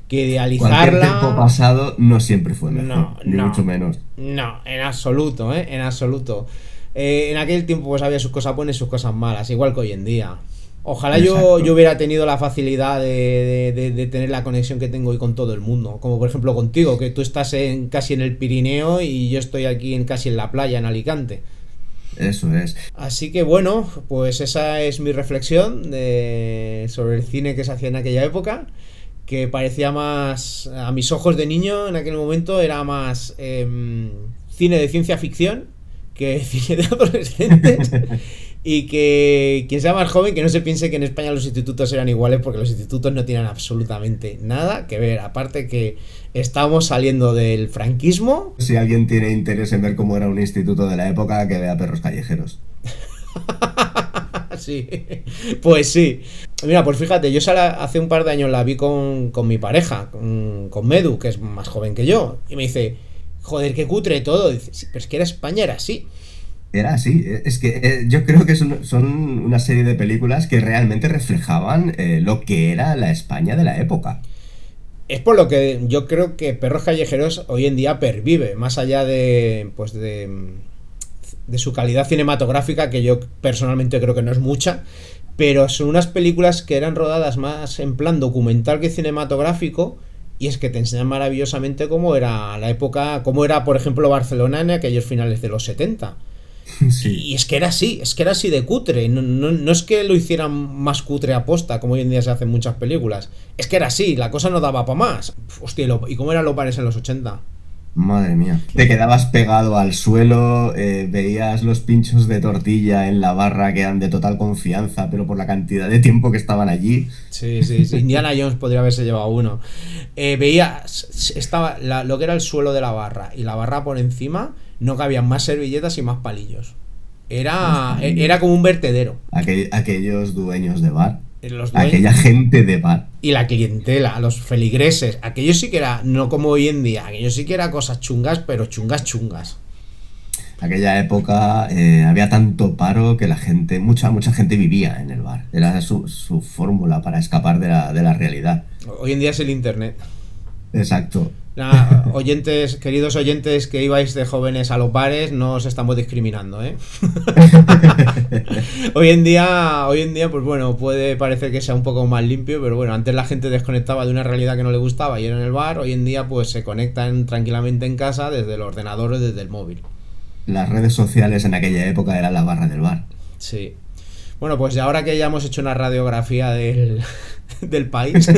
Cualquier idealizarla... tiempo pasado no siempre fue mejor, No, ni no. mucho menos. No, en absoluto, en absoluto. En aquel tiempo pues había sus cosas buenas y sus cosas malas, igual que hoy en día. Ojalá Exacto. yo hubiera tenido la facilidad de tener la conexión que tengo hoy con todo el mundo. Como por ejemplo contigo, que tú estás casi en el Pirineo y yo estoy aquí casi en la playa, en Alicante. Eso es. Así que bueno, pues esa es mi reflexión sobre el cine que se hacía en aquella época, que parecía más, a mis ojos de niño en aquel momento, era más cine de ciencia ficción que cine de adolescentes. Y que quien sea más joven, que no se piense que en España los institutos eran iguales, porque los institutos no tienen absolutamente nada que ver. Aparte que estamos saliendo del franquismo. Si alguien tiene interés en ver cómo era un instituto de la época, que vea Perros Callejeros. Sí, pues sí. Mira, pues fíjate, yo hace un par de años la vi con mi pareja, con Medu, que es más joven que yo. Y me dice, joder, qué cutre todo. Dice, sí, pero es que España era así. Era así. Es que yo creo que son una serie de películas que realmente reflejaban lo que era la España de la época. Es por lo que yo creo que Perros Callejeros hoy en día pervive, más allá de su calidad cinematográfica, que yo personalmente creo que no es mucha, pero son unas películas que eran rodadas más en plan documental que cinematográfico, y es que te enseñan maravillosamente cómo era la época, cómo era, por ejemplo, Barcelona en aquellos finales de los 70. Sí. Y es que era así de cutre. No es que lo hicieran más cutre aposta, como hoy en día se hacen muchas películas. Es que era así, la cosa no daba para más. Hostia, ¿y cómo eran los bares en los 80? Madre mía. Te quedabas pegado al suelo, veías los pinchos de tortilla en la barra que eran de total confianza, pero por la cantidad de tiempo que estaban allí. Sí. Indiana Jones podría haberse llevado uno. Estaba lo que era el suelo de la barra y la barra por encima, no cabían más servilletas y más palillos. Era como un vertedero. Aquellos dueños de bar. Los dueños Aquella gente de bar. y la clientela, los feligreses, aquello sí que era, no como hoy en día, aquello sí que era cosas chungas, pero chungas. Aquella época había tanto paro que la gente, mucha gente vivía en el bar. Era su fórmula para escapar de la realidad. Hoy en día es el internet. Exacto. Queridos oyentes que ibais de jóvenes a los bares, no os estamos discriminando, ¿eh? Hoy en día, pues bueno, puede parecer que sea un poco más limpio, pero bueno, antes la gente desconectaba de una realidad que no le gustaba y era en el bar. Hoy en día pues se conectan tranquilamente en casa desde el ordenador o desde el móvil. Las redes sociales en aquella época eran la barra del bar. Sí. Bueno, pues ahora que ya hemos hecho una radiografía del país,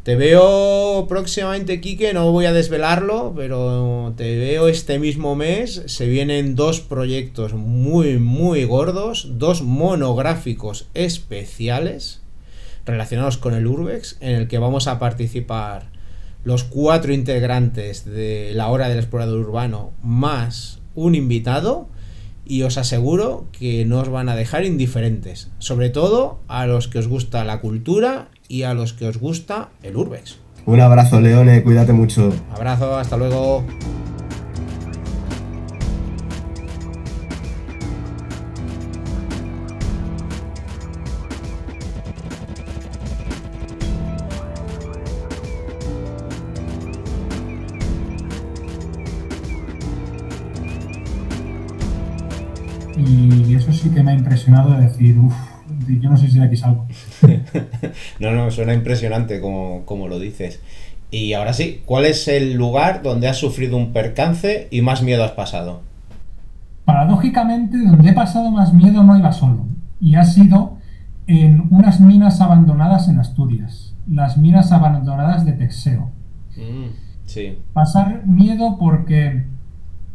te veo próximamente, Quique, no voy a desvelarlo, pero te veo este mismo mes. Se vienen 2 proyectos muy, muy gordos, 2 monográficos especiales relacionados con el Urbex, en el que vamos a participar los 4 integrantes de la Hora del Explorador Urbano, más un invitado, y os aseguro que no os van a dejar indiferentes, sobre todo a los que os gusta la cultura y a los que os gusta el Urbex. Un abrazo, Leone, cuídate mucho. Abrazo, hasta luego. Y eso sí que me ha impresionado de decir, uff, yo no sé si de aquí salgo. No, suena impresionante como lo dices. Y ahora sí, ¿cuál es el lugar donde has sufrido un percance y más miedo has pasado? Paradójicamente, donde he pasado más miedo no iba solo. y ha sido en unas minas abandonadas en Asturias, las minas abandonadas de Texeo. Sí. Pasar miedo porque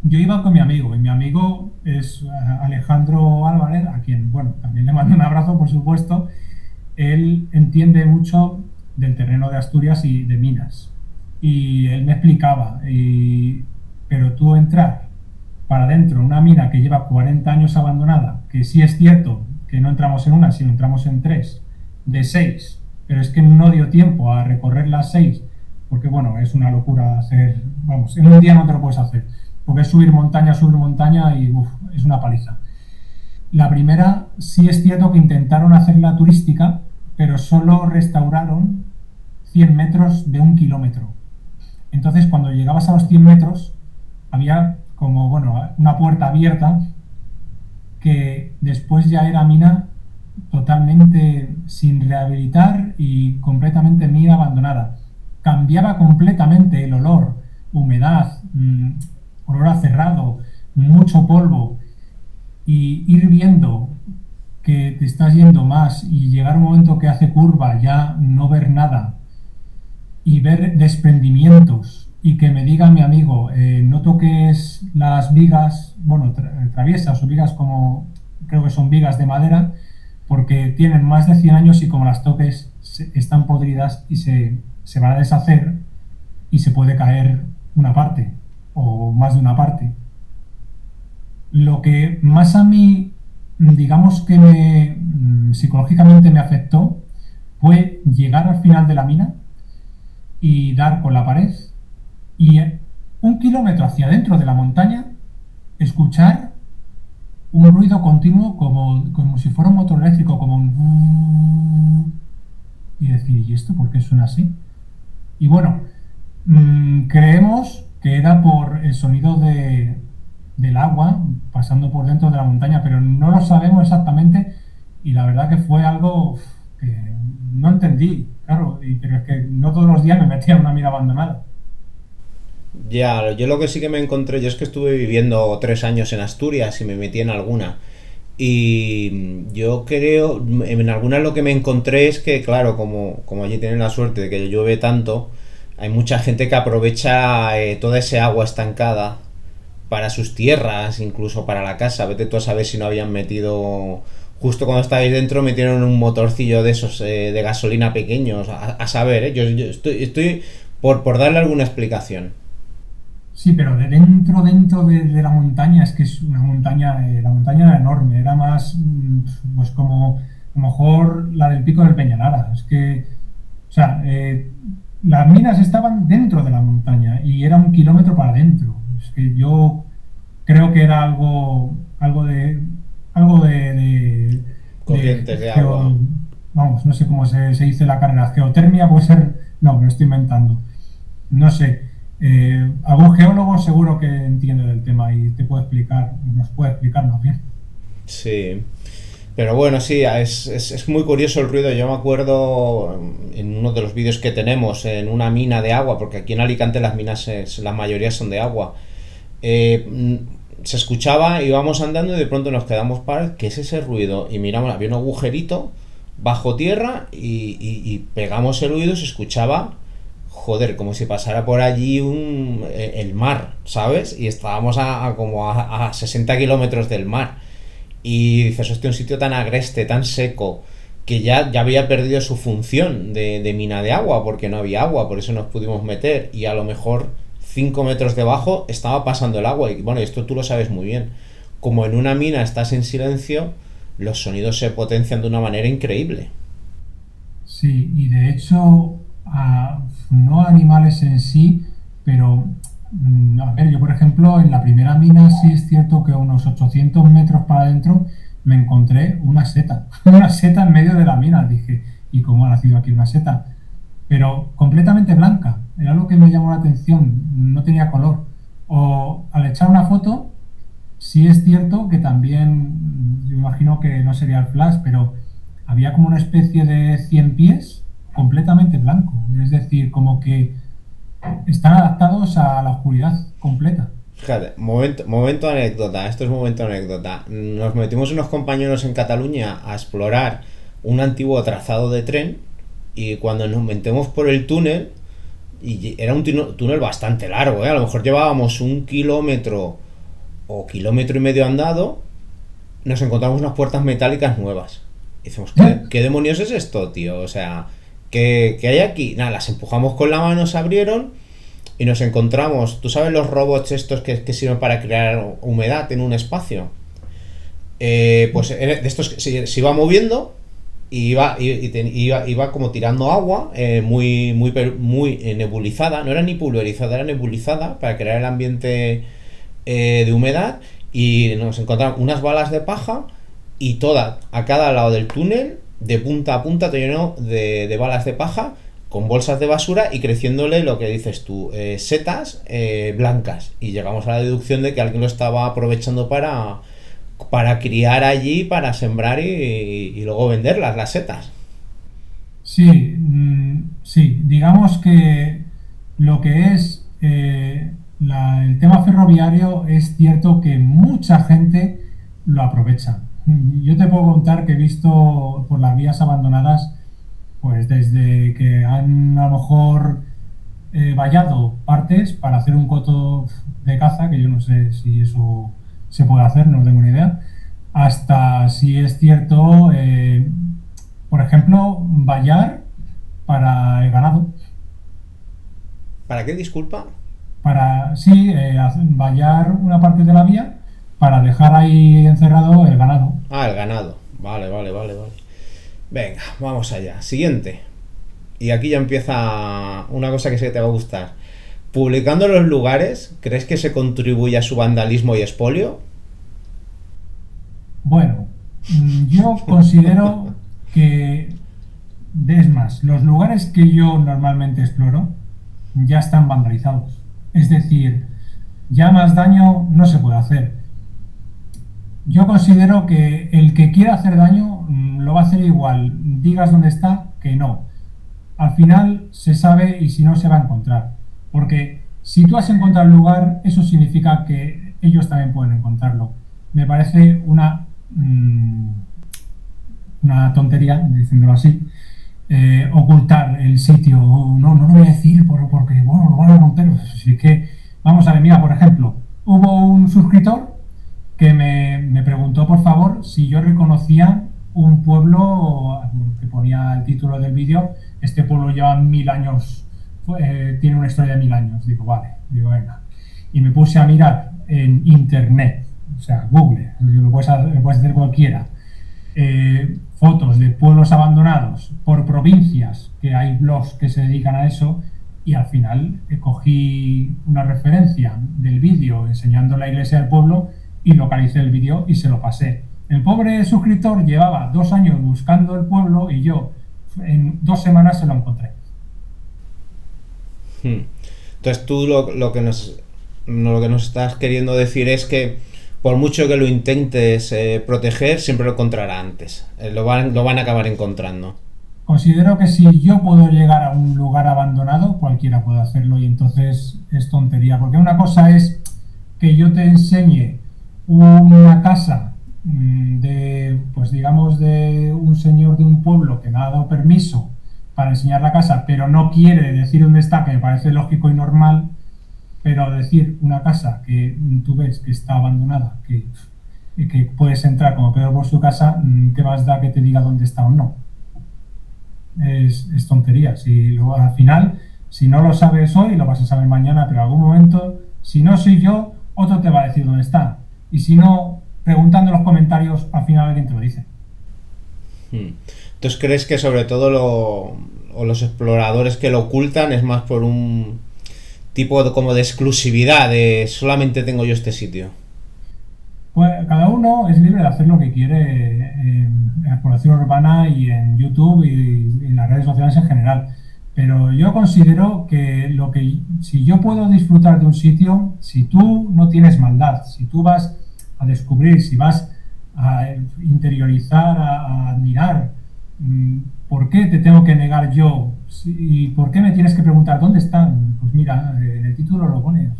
yo iba con mi amigo, y mi amigo es Alejandro Álvarez, a quien, bueno, también le mando un abrazo, por supuesto. Él entiende mucho del terreno de Asturias y de minas. Y él me explicaba, pero tú entrar para adentro una mina que lleva 40 años abandonada, que sí es cierto que no entramos en una, sino entramos en 3, de 6, pero es que no dio tiempo a recorrer las 6, porque bueno, es una locura hacer, vamos, en un día no te lo puedes hacer, porque es subir montaña y es una paliza. La primera sí es cierto que intentaron hacerla turística, pero solo restauraron 100 metros de 1 kilómetro. Entonces, cuando llegabas a los 100 metros, había como, bueno, una puerta abierta que después ya era mina totalmente sin rehabilitar y completamente mina abandonada. Cambiaba completamente el olor, humedad, olor a cerrado, mucho polvo, y ir viendo que te estás yendo más y llegar un momento que hace curva, ya no ver nada y ver desprendimientos y que me diga mi amigo, no toques las vigas, bueno, traviesas o vigas como, creo que son vigas de madera, porque tienen más de 100 años y como las toques están podridas y se van a deshacer y se puede caer una parte o más de una parte. Lo que más a mí, digamos que psicológicamente me afectó fue llegar al final de la mina y dar con la pared y 1 kilómetro hacia adentro de la montaña escuchar un ruido continuo como si fuera un motor eléctrico, como un... y decir, ¿y esto por qué suena así? Y bueno, creemos que era por el sonido del agua pasando por dentro de la montaña, pero no lo sabemos exactamente y la verdad que fue algo que no entendí, claro, pero es que no todos los días me metía en una mina abandonada. Ya, yo lo que sí que me encontré, yo es que estuve viviendo 3 años en Asturias y me metí en alguna. Y yo creo, en algunas lo que me encontré es que, claro, como allí tienen la suerte de que llueve tanto, hay mucha gente que aprovecha toda ese agua estancada para sus tierras, incluso para la casa. Vete tú a saber si no habían metido, justo cuando estáis dentro, metieron un motorcillo de esos de gasolina pequeños, a saber, yo estoy por darle alguna explicación. Sí, pero de dentro de la montaña, es que es una montaña, la montaña era enorme, era más, pues como a lo mejor la del Pico del Peñalara. Es que, o sea, las minas estaban dentro de la montaña y era 1 kilómetro para adentro. Es que yo creo que era Corrientes de agua. Vamos, no sé cómo se dice la carrera, geotermia puede ser, no, me lo estoy inventando. No sé. Algún geólogo seguro que entiende del tema y te puede explicar, nos puede explicarnos bien. Sí, pero bueno, sí, es muy curioso el ruido. Yo me acuerdo en uno de los vídeos que tenemos en una mina de agua, porque aquí en Alicante las minas, la mayoría son de agua. Se escuchaba, íbamos andando y de pronto nos quedamos para, ¿qué es ese ruido? Y miramos, había un agujerito bajo tierra y pegamos el oído, se escuchaba, joder, como si pasara por allí el mar, ¿sabes? Y estábamos como a 60 kilómetros del mar. Y dices, hostia, un sitio tan agreste, tan seco, que ya había perdido su función de mina de agua, porque no había agua, por eso nos pudimos meter. Y a lo mejor 5 metros debajo estaba pasando el agua. Y bueno, esto tú lo sabes muy bien. Como en una mina estás en silencio, los sonidos se potencian de una manera increíble. Sí, y de hecho, no animales en sí, pero a ver, yo por ejemplo en la primera mina sí es cierto que a unos 800 metros para adentro me encontré una seta, una seta en medio de la mina. Dije, ¿y cómo ha nacido aquí una seta? Pero completamente blanca, era lo que me llamó la atención, no tenía color. O al echar una foto, sí es cierto que también, yo imagino que no sería el flash, pero había como una especie de 100 pies completamente blanco, es decir, como que están adaptados a la oscuridad completa. Fíjate, momento anécdota, esto es momento anécdota. Nos metimos unos compañeros en Cataluña a explorar un antiguo trazado de tren y cuando nos metemos por el túnel, y era un túnel bastante largo, ¿eh? A lo mejor llevábamos 1 kilómetro o kilómetro y medio andado, nos encontramos unas puertas metálicas nuevas. Y decimos, ¿qué demonios es esto, tío? O sea, ¿qué hay aquí? Nada, las empujamos con la mano, se abrieron y nos encontramos, ¿tú sabes los robots estos que sirven para crear humedad en un espacio? Pues de estos se iba moviendo y iba como tirando agua muy nebulizada, no era ni pulverizada, era nebulizada para crear el ambiente de humedad, y nos encontramos unas balas de paja y toda a cada lado del túnel de punta a punta te llenó de balas de paja con bolsas de basura y creciéndole lo que dices tú, setas blancas, y llegamos a la deducción de que alguien lo estaba aprovechando para criar allí, para sembrar y luego venderlas, las setas. Sí, sí, digamos que lo que es el tema ferroviario, es cierto que mucha gente lo aprovecha. Yo te puedo contar que he visto por las vías abandonadas, pues desde que han a lo mejor vallado partes para hacer un coto de caza, que yo no sé si eso se puede hacer, no tengo ni idea, hasta si es cierto, por ejemplo, vallar para el ganado. ¿Para qué, disculpa? Sí, vallar una parte de la vía para dejar ahí encerrado el ganado. Ah, el ganado. Vale. Venga, vamos allá. Siguiente. Y aquí ya empieza una cosa que sé que te va a gustar. Publicando los lugares, ¿crees que se contribuye a su vandalismo y expolio? Bueno, yo considero que, es más, los lugares que yo normalmente exploro ya están vandalizados. Es decir, ya más daño no se puede hacer. Yo considero que el que quiera hacer daño lo va a hacer igual, digas dónde está, que no. Al final se sabe, y si no se va a encontrar. Porque si tú has encontrado el lugar, eso significa que ellos también pueden encontrarlo. Me parece una tontería, diciéndolo así, ocultar el sitio. No lo voy a decir porque bueno, lo van a romper. Así que, vamos a ver, mira, por ejemplo, hubo un suscriptor que me preguntó, por favor, si yo reconocía un pueblo que ponía el título del vídeo: este pueblo lleva 1000 años, tiene una historia de 1000 años. Digo, vale, venga. Y me puse a mirar en internet, o sea, Google, lo puedes hacer cualquiera, fotos de pueblos abandonados por provincias, que hay blogs que se dedican a eso, y al final cogí una referencia del vídeo enseñando la iglesia del pueblo y localicé el vídeo y se lo pasé. El pobre suscriptor llevaba 2 años buscando el pueblo y yo en 2 semanas se lo encontré. Entonces tú lo que nos estás queriendo decir es que por mucho que lo intentes proteger, siempre lo encontrará antes. Lo van a acabar encontrando. Considero que si yo puedo llegar a un lugar abandonado, cualquiera puede hacerlo, y entonces es tontería. Porque una cosa es que yo te enseñe una casa pues digamos de un señor de un pueblo que me ha dado permiso para enseñar la casa, pero no quiere decir dónde está, que me parece lógico y normal. Pero decir una casa que tú ves que está abandonada, que puedes entrar como Pedro por su casa, ¿qué más da que te diga dónde está o no? Es tontería. Al final, si no lo sabes hoy, lo vas a saber mañana, pero en algún momento, si no soy yo, otro te va a decir dónde está. Y si no, preguntando en los comentarios, al final alguien te lo dice. Entonces, ¿crees que sobre todo los exploradores que lo ocultan es más por un tipo como de exclusividad, de solamente tengo yo este sitio? Pues cada uno es libre de hacer lo que quiere en exploración urbana y en YouTube y en las redes sociales en general. Pero yo considero que si yo puedo disfrutar de un sitio, si tú no tienes maldad, si tú vas a descubrir, si vas a interiorizar, a admirar, ¿por qué te tengo que negar yo? ¿Y por qué me tienes que preguntar dónde están? Pues mira, en el título lo pones.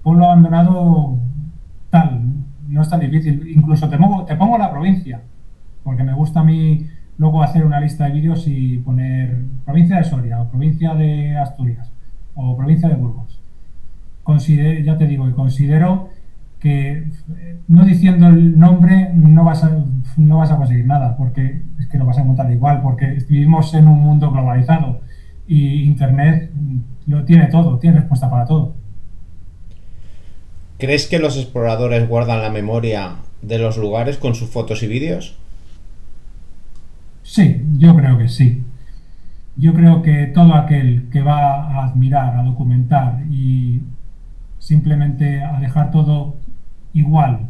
pueblo abandonado tal, no es tan difícil. Incluso te pongo la provincia, porque me gusta a mí luego hacer una lista de vídeos y poner provincia de Soria, o provincia de Asturias, o provincia de Burgos. Ya te digo, y considero que no diciendo el nombre no vas a conseguir nada, porque es que lo vas a encontrar igual, porque vivimos en un mundo globalizado y Internet lo tiene todo, tiene respuesta para todo. ¿Crees que los exploradores guardan la memoria de los lugares con sus fotos y vídeos? Sí, yo creo que sí. Yo creo que todo aquel que va a admirar, a documentar y simplemente a dejar todo igual,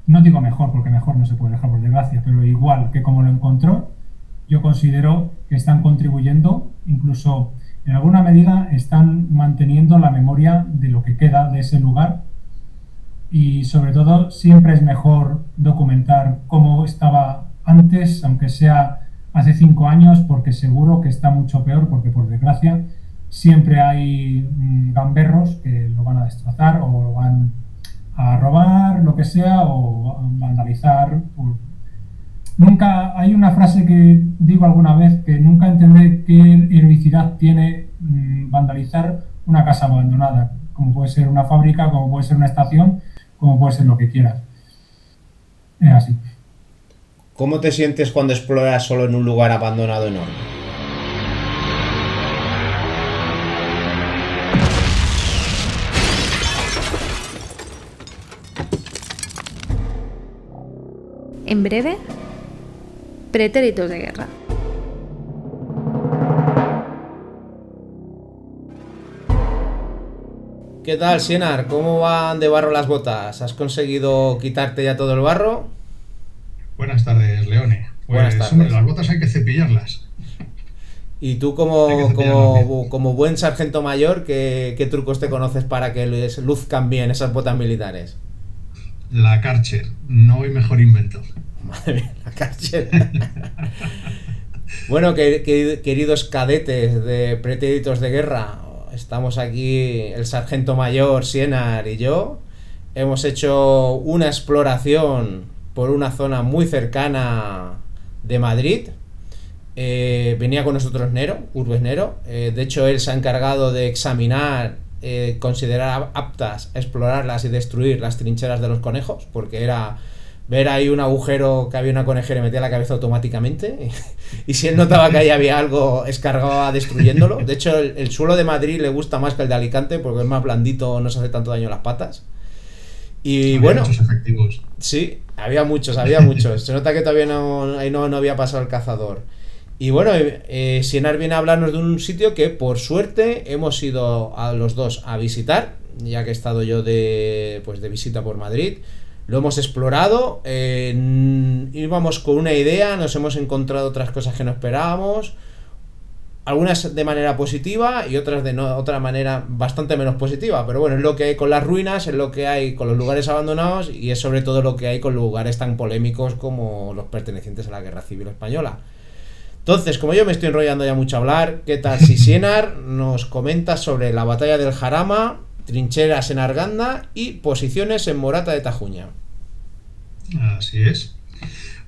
no digo mejor porque mejor no se puede dejar por desgracia, pero igual que como lo encontró, yo considero que están contribuyendo, incluso en alguna medida están manteniendo la memoria de lo que queda de ese lugar, y sobre todo siempre es mejor documentar cómo estaba antes, aunque sea hace 5 años, porque seguro que está mucho peor, porque por desgracia siempre hay gamberros que lo van a destrozar o lo van a robar, lo que sea, o a vandalizar. Nunca hay una frase que digo alguna vez, que nunca entendré qué heroicidad tiene vandalizar una casa abandonada, como puede ser una fábrica, como puede ser una estación, como puede ser lo que quieras. Es así. ¿Cómo te sientes cuando exploras solo en un lugar abandonado enorme? En breve, pretéritos de guerra. ¿Qué tal, Sienar? ¿Cómo van de barro las botas? ¿Has conseguido quitarte ya todo el barro? Buenas tardes, Leone. Pues, Buenas tardes. Hombre, las botas hay que cepillarlas. Y tú como buen sargento mayor, ¿qué trucos te conoces para que les luzcan bien esas botas militares? La Karcher, no hay mejor invento. Madre mía, la Karcher. Bueno, queridos cadetes de pretéritos de guerra, estamos aquí, el sargento mayor Sienar y yo. Hemos hecho una exploración por una zona muy cercana de Madrid. Venía con nosotros Nero, Urbes Nero. De hecho, él se ha encargado de examinar, considerar aptas a explorarlas y destruir las trincheras de los conejos, porque era ver ahí un agujero que había una conejera y metía la cabeza automáticamente. Y si él notaba que ahí había algo, escargaba destruyéndolo. De hecho, el suelo de Madrid le gusta más que el de Alicante, porque es más blandito, no se hace tanto daño a las patas. Y había bueno, muchos efectivos. Sí, había muchos. Se nota que todavía no había pasado el cazador. Y bueno, Sienar viene a hablarnos de un sitio que por suerte hemos ido a los dos a visitar, ya que he estado yo de visita por Madrid. Lo hemos explorado, íbamos con una idea, nos hemos encontrado otras cosas que no esperábamos, algunas de manera positiva y otras de otra manera bastante menos positiva, pero bueno, es lo que hay con las ruinas, es lo que hay con los lugares abandonados y es sobre todo lo que hay con lugares tan polémicos como los pertenecientes a la Guerra Civil Española. Entonces, como yo me estoy enrollando ya mucho a hablar, ¿qué tal si Sienar nos comenta sobre la batalla del Jarama, trincheras en Arganda y posiciones en Morata de Tajuña? Así es.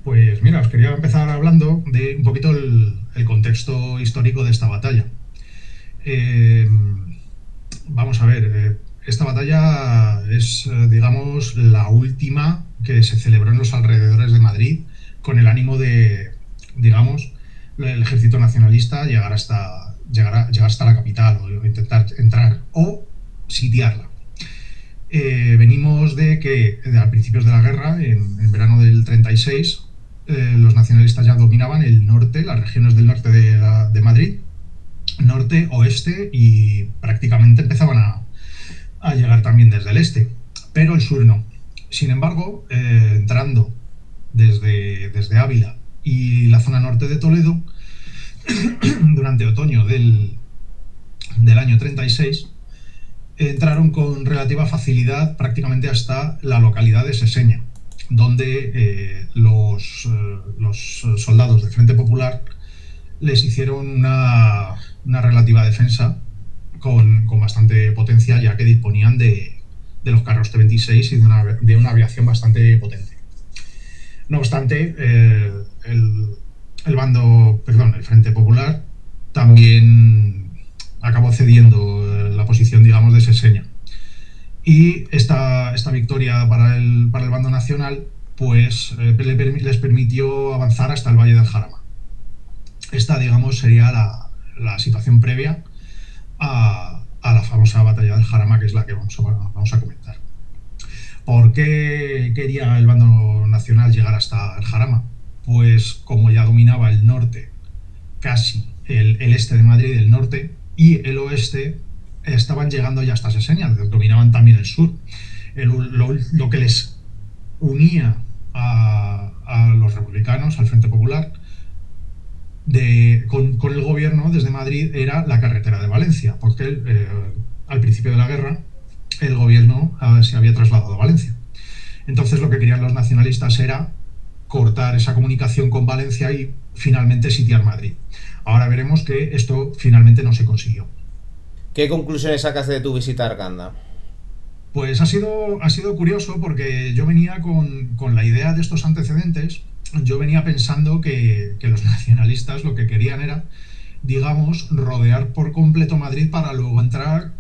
Pues mira, os quería empezar hablando de un poquito el contexto histórico de esta batalla. Vamos a ver, esta batalla es, digamos, la última que se celebró en los alrededores de Madrid con el ánimo de, digamos, el ejército nacionalista llegar hasta la capital o intentar entrar o sitiarla. Venimos de que a principios de la guerra, en verano del 36, los nacionalistas ya dominaban el norte, las regiones del norte de Madrid, norte, oeste, y prácticamente empezaban a llegar también desde el este, pero el sur no. Sin embargo, entrando desde Ávila y la zona norte de Toledo, durante otoño del año 36, entraron con relativa facilidad prácticamente hasta la localidad de Seseña, donde los soldados del Frente Popular les hicieron una relativa defensa con bastante potencia, ya que disponían de de los carros T-26 y de una aviación bastante potente. No obstante, el Frente Popular también acabó cediendo la posición, digamos, de Seseña. Y esta victoria para el bando nacional pues les permitió avanzar hasta el Valle del Jarama. Esta, digamos, sería la situación previa a la famosa batalla del Jarama, que es la que vamos a comentar. ¿Por qué quería el bando nacional llegar hasta el Jarama? Pues como ya dominaba el norte, casi el este de Madrid, el norte, y el oeste estaban llegando ya hasta Seseña, dominaban también el sur. Lo que les unía a los republicanos, al Frente Popular, con el gobierno desde Madrid era la carretera de Valencia, porque al principio de la guerra el gobierno se había trasladado a Valencia. Entonces lo que querían los nacionalistas era cortar esa comunicación con Valencia y finalmente sitiar Madrid. Ahora veremos que esto finalmente no se consiguió. ¿Qué conclusiones sacaste de tu visita a Arganda? Pues ha sido curioso, porque yo venía con la idea de estos antecedentes. Yo venía pensando que los nacionalistas lo que querían era, digamos, rodear por completo Madrid para luego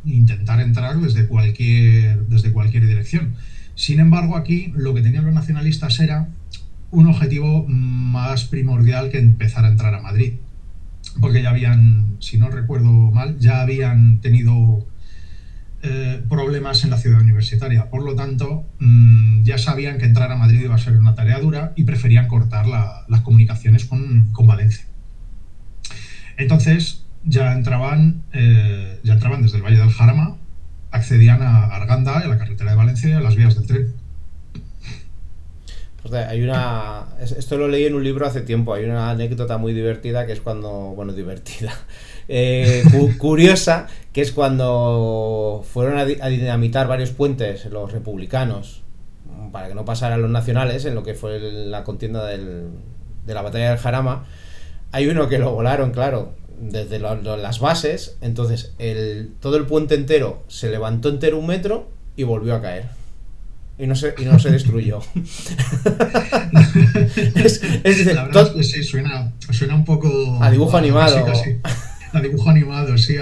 intentar entrar desde cualquier dirección. Sin embargo, aquí lo que tenían los nacionalistas era un objetivo más primordial que empezar a entrar a Madrid, porque ya habían, si no recuerdo mal, ya habían tenido problemas en la ciudad universitaria. Por lo tanto, ya sabían que entrar a Madrid iba a ser una tarea dura y preferían cortar las comunicaciones con Valencia. Entonces ya entraban desde el Valle del Jarama, accedían a Arganda, a la carretera de Valencia y a las vías del tren. Pues esto lo leí en un libro hace tiempo. Hay una anécdota muy divertida, que es cuando, curiosa, que es cuando fueron a dinamitar varios puentes los republicanos para que no pasaran los nacionales en lo que fue la contienda de la batalla del Jarama. Hay uno que lo volaron, claro, desde las bases. Entonces todo el puente entero se levantó entero 1 metro y volvió a caer. Y no se destruyó. La verdad es que sí, suena un poco a dibujo animado. Casi, a dibujo animado, sí.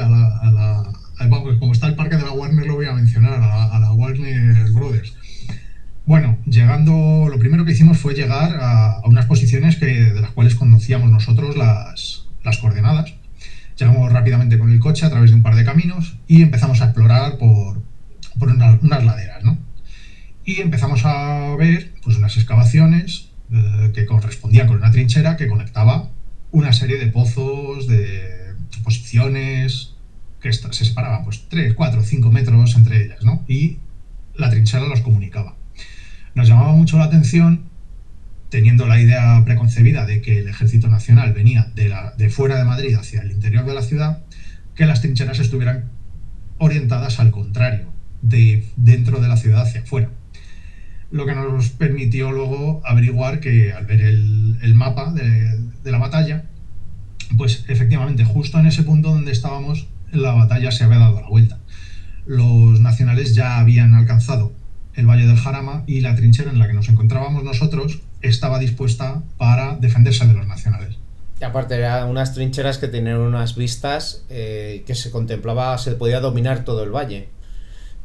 Como está el parque de la Warner, lo voy a mencionar, a la Warner Brothers. Bueno, lo primero que hicimos fue llegar a unas posiciones de las cuales conocíamos nosotros las coordenadas. Llegamos rápidamente con el coche a través de un par de caminos y empezamos a explorar por unas laderas, ¿no? Y empezamos a ver pues unas excavaciones que correspondían con una trinchera que conectaba una serie de pozos, de posiciones que se separaban pues 3, 4, 5 metros entre ellas, ¿no? Y la trinchera los comunicaba. Nos llamaba mucho la atención, teniendo la idea preconcebida de que el Ejército Nacional venía de fuera de Madrid hacia el interior de la ciudad, que las trincheras estuvieran orientadas al contrario, de dentro de la ciudad hacia afuera. Lo que nos permitió luego averiguar que, al ver el mapa de la batalla, pues efectivamente justo en ese punto donde estábamos la batalla se había dado la vuelta. Los nacionales ya habían alcanzado el Valle del Jarama y la trinchera en la que nos encontrábamos nosotros estaba dispuesta para defenderse de los nacionales. Y aparte eran unas trincheras que tenían unas vistas que se podía dominar todo el valle.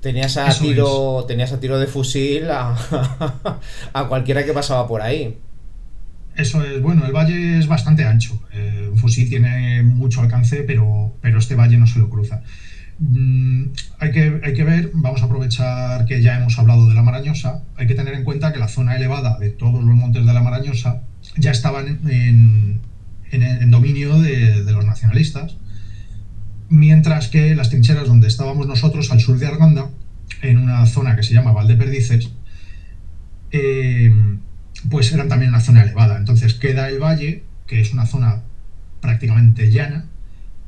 Tenías a tiro de fusil a cualquiera que pasaba por ahí. Eso es, bueno, el valle es bastante ancho. Un fusil tiene mucho alcance, pero este valle no se lo cruza. Hay que ver, vamos a aprovechar que ya hemos hablado de la Marañosa. Hay que tener en cuenta que la zona elevada de todos los montes de la Marañosa ya estaban en dominio de los nacionalistas, mientras que las trincheras donde estábamos nosotros, al sur de Arganda, en una zona que se llama Valdeperdices, pues eran también una zona elevada. Entonces queda el valle, que es una zona prácticamente llana,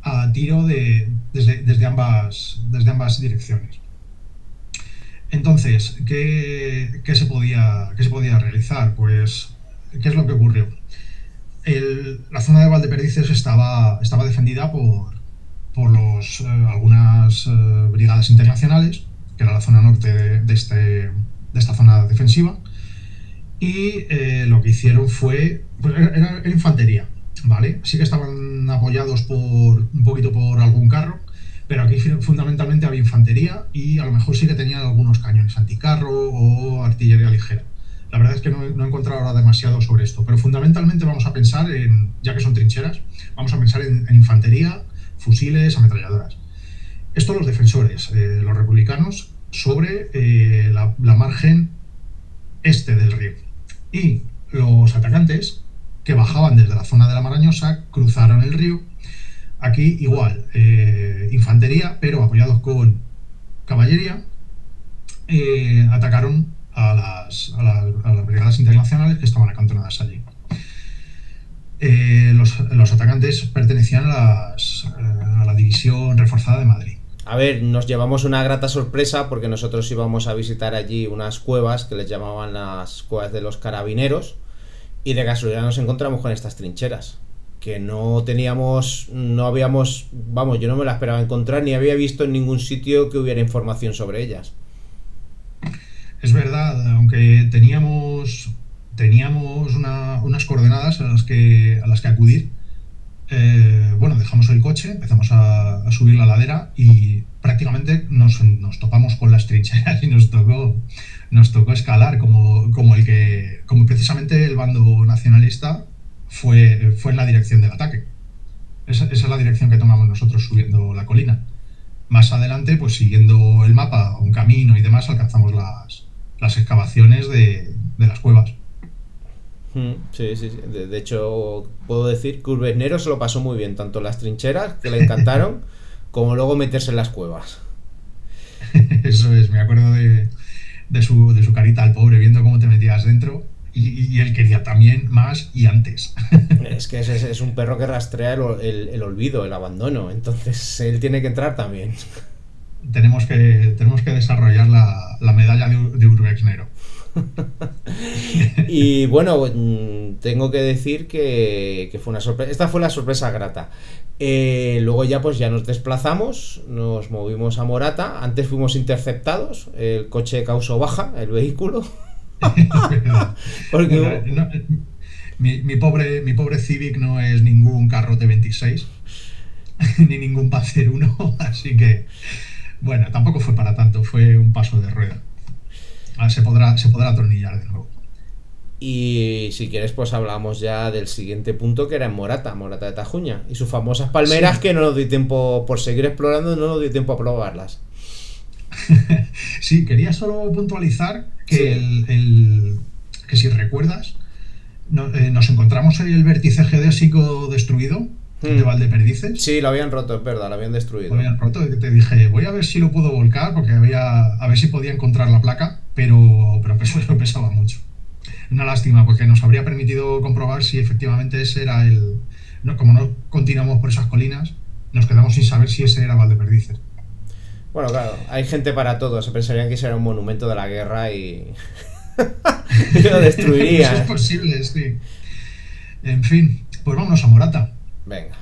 a tiro desde ambas direcciones. Entonces, ¿qué se podía realizar? Pues, ¿qué es lo que ocurrió? La zona de Valdeperdices estaba defendida por algunas brigadas internacionales que era la zona norte de esta zona defensiva, y lo que hicieron fue, pues era infantería, ¿vale? Sí que estaban apoyados un poquito por algún carro, pero aquí fundamentalmente había infantería y a lo mejor sí que tenían algunos cañones anticarro o artillería ligera. La verdad es que no he encontrado ahora demasiado sobre esto, pero fundamentalmente vamos a pensar ya que son trincheras, vamos a pensar en infantería, fusiles, ametralladoras. Esto los defensores, los republicanos, sobre la margen este del río. Y los atacantes, que bajaban desde la zona de la Marañosa, cruzaron el río. Aquí igual, infantería, pero apoyados con caballería, atacaron a las brigadas internacionales que estaban acantonadas allí. Los atacantes pertenecían a la División Reforzada de Madrid. A ver, nos llevamos una grata sorpresa porque nosotros íbamos a visitar allí unas cuevas que les llamaban las cuevas de los carabineros, y de casualidad nos encontramos con estas trincheras que no habíamos, vamos, yo no me las esperaba encontrar ni había visto en ningún sitio que hubiera información sobre ellas. Es verdad, aunque teníamos unas coordenadas a las que acudir. Bueno, dejamos el coche, empezamos a subir la ladera y prácticamente nos topamos con las trincheras y nos tocó escalar como precisamente el bando nacionalista fue en la dirección del ataque. Esa es la dirección que tomamos nosotros subiendo la colina. Más adelante, pues siguiendo el mapa, un camino y demás, alcanzamos las excavaciones de las cuevas. Sí. De hecho, puedo decir que Urbesnero se lo pasó muy bien, tanto las trincheras, que le encantaron, como luego meterse en las cuevas. Eso es, me acuerdo de su carita al pobre, viendo cómo te metías dentro, y él quería también más y antes. Es que es un perro que rastrea el olvido, el abandono, entonces él tiene que entrar también. Tenemos que desarrollar la medalla de Urbexnero. Y bueno, tengo que decir que fue una sorpresa. Esta fue la sorpresa grata. Luego ya nos desplazamos, nos movimos a Morata. Antes fuimos interceptados, el coche causó baja, el vehículo. Porque mi pobre Civic no es ningún carro T26 ni ningún Panzer 1, así que bueno, tampoco fue para tanto, fue un paso de rueda. Se podrá atornillar de nuevo. Y si quieres, pues hablamos ya del siguiente punto, que era en Morata de Tajuña, y sus famosas palmeras, sí. Que no nos dio tiempo, por seguir explorando, no nos dio tiempo a probarlas. Sí, quería solo puntualizar que, sí. Que si recuerdas, nos encontramos el vértice geodésico destruido de Valdeperdices. Sí, lo habían roto, es verdad, lo habían destruido. Lo habían roto, te dije, voy a ver si lo puedo volcar, porque a ver si podía encontrar la placa, pero pesaba mucho. Una lástima, porque nos habría permitido comprobar si efectivamente ese era como no continuamos por esas colinas, nos quedamos sin saber si ese era Valdeperdices. Bueno, claro, hay gente para todo, se pensarían que ese era un monumento de la guerra y lo destruirían. Eso es posible, sí. En fin, pues vámonos a Morata. Venga,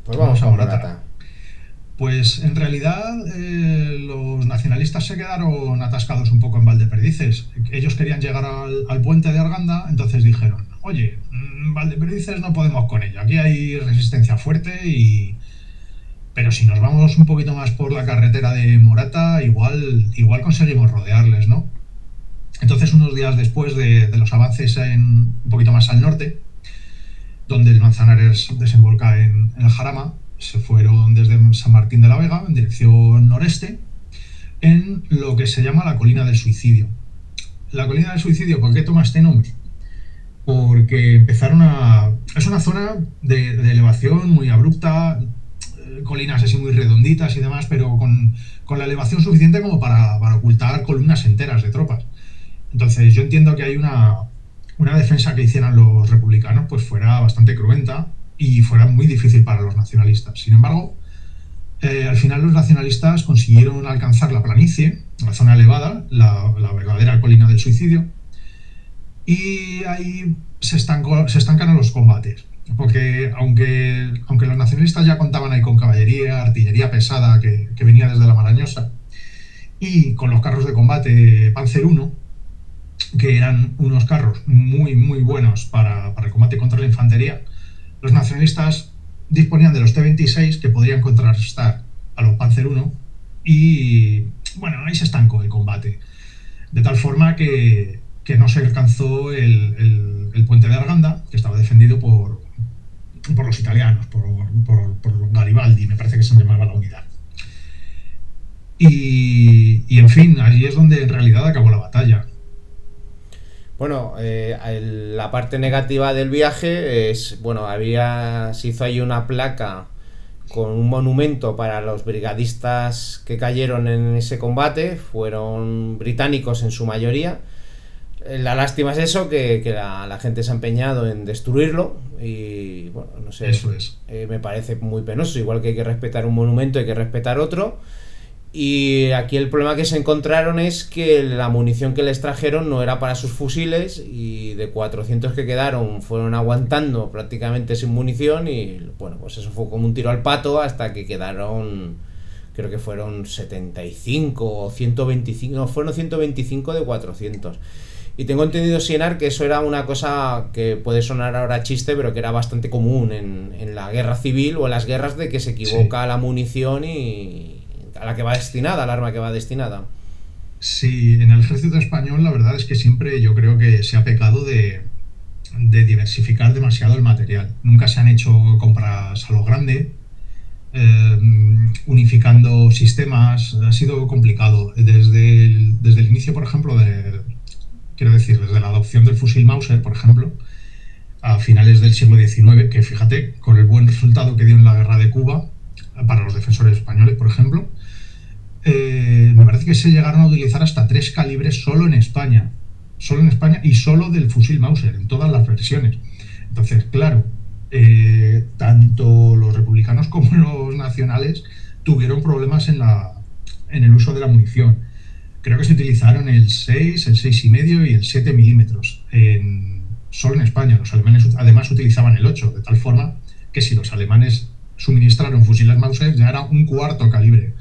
pues vamos a Morata. Pues en realidad los nacionalistas se quedaron atascados un poco en Valdeperdices. Ellos querían llegar al puente de Arganda, entonces dijeron, oye, Valdeperdices no podemos con ello, aquí hay resistencia fuerte, pero si nos vamos un poquito más por la carretera de Morata, igual conseguimos rodearles, ¿no? Entonces, unos días después de los avances un poquito más al norte, donde el Manzanares desemboca en el Jarama, se fueron desde San Martín de la Vega en dirección noreste, en lo que se llama la Colina del Suicidio. La Colina del Suicidio, ¿por qué toma este nombre? Porque es una zona de elevación muy abrupta, colinas así muy redonditas y demás, pero con la elevación suficiente como para ocultar columnas enteras de tropas. Entonces yo entiendo que hay una defensa que hicieran los republicanos pues fuera bastante cruenta y fuera muy difícil para los nacionalistas. Sin embargo, al final los nacionalistas consiguieron alcanzar la planicie, la zona elevada, la verdadera Colina del Suicidio, y ahí se estancan los combates. Porque aunque los nacionalistas ya contaban ahí con caballería, artillería pesada que venía desde la Marañosa, y con los carros de combate Panzer I, que eran unos carros muy, muy buenos para el combate contra la infantería, los nacionalistas disponían de los T-26 que podrían contrarrestar a los Panzer I y, bueno, ahí se estancó el combate. De tal forma que no se alcanzó el puente de Arganda, que estaba defendido por los italianos, por Garibaldi, me parece que se llamaba la unidad. Y en fin, allí es donde en realidad acabó la batalla. Bueno, la parte negativa del viaje es, bueno, se hizo ahí una placa con un monumento para los brigadistas que cayeron en ese combate, fueron británicos en su mayoría. La lástima es eso, que la gente se ha empeñado en destruirlo y, bueno, no sé, eso es. Me parece muy penoso, igual que hay que respetar un monumento, hay que respetar otro. Y aquí el problema que se encontraron es que la munición que les trajeron no era para sus fusiles y de 400 que quedaron fueron aguantando prácticamente sin munición y, bueno, pues eso fue como un tiro al pato hasta que quedaron, creo que fueron 75 o 125, no, fueron 125 de 400. Y tengo entendido, Sienar, que eso era una cosa que puede sonar ahora chiste, pero que era bastante común en la guerra civil o en las guerras, de que se equivoca la munición y a la que va destinada, al arma que va destinada. Sí, en el ejército español la verdad es que siempre yo creo que se ha pecado de diversificar demasiado el material. Nunca se han hecho compras a lo grande, unificando sistemas, ha sido complicado. Desde el inicio, por ejemplo, desde la adopción del fusil Mauser, por ejemplo, a finales del siglo XIX, que fíjate, con el buen resultado que dio en la guerra de Cuba, para los defensores españoles, por ejemplo, me parece que se llegaron a utilizar hasta 3 calibres solo en España y solo del fusil Mauser, en todas las versiones. Entonces, claro, tanto los republicanos como los nacionales tuvieron problemas en el uso de la munición. Creo que se utilizaron el 6, el 6,5 y el 7 milímetros solo en España. Los alemanes además utilizaban el 8, de tal forma que si los alemanes suministraron fusiles Mauser ya era un cuarto calibre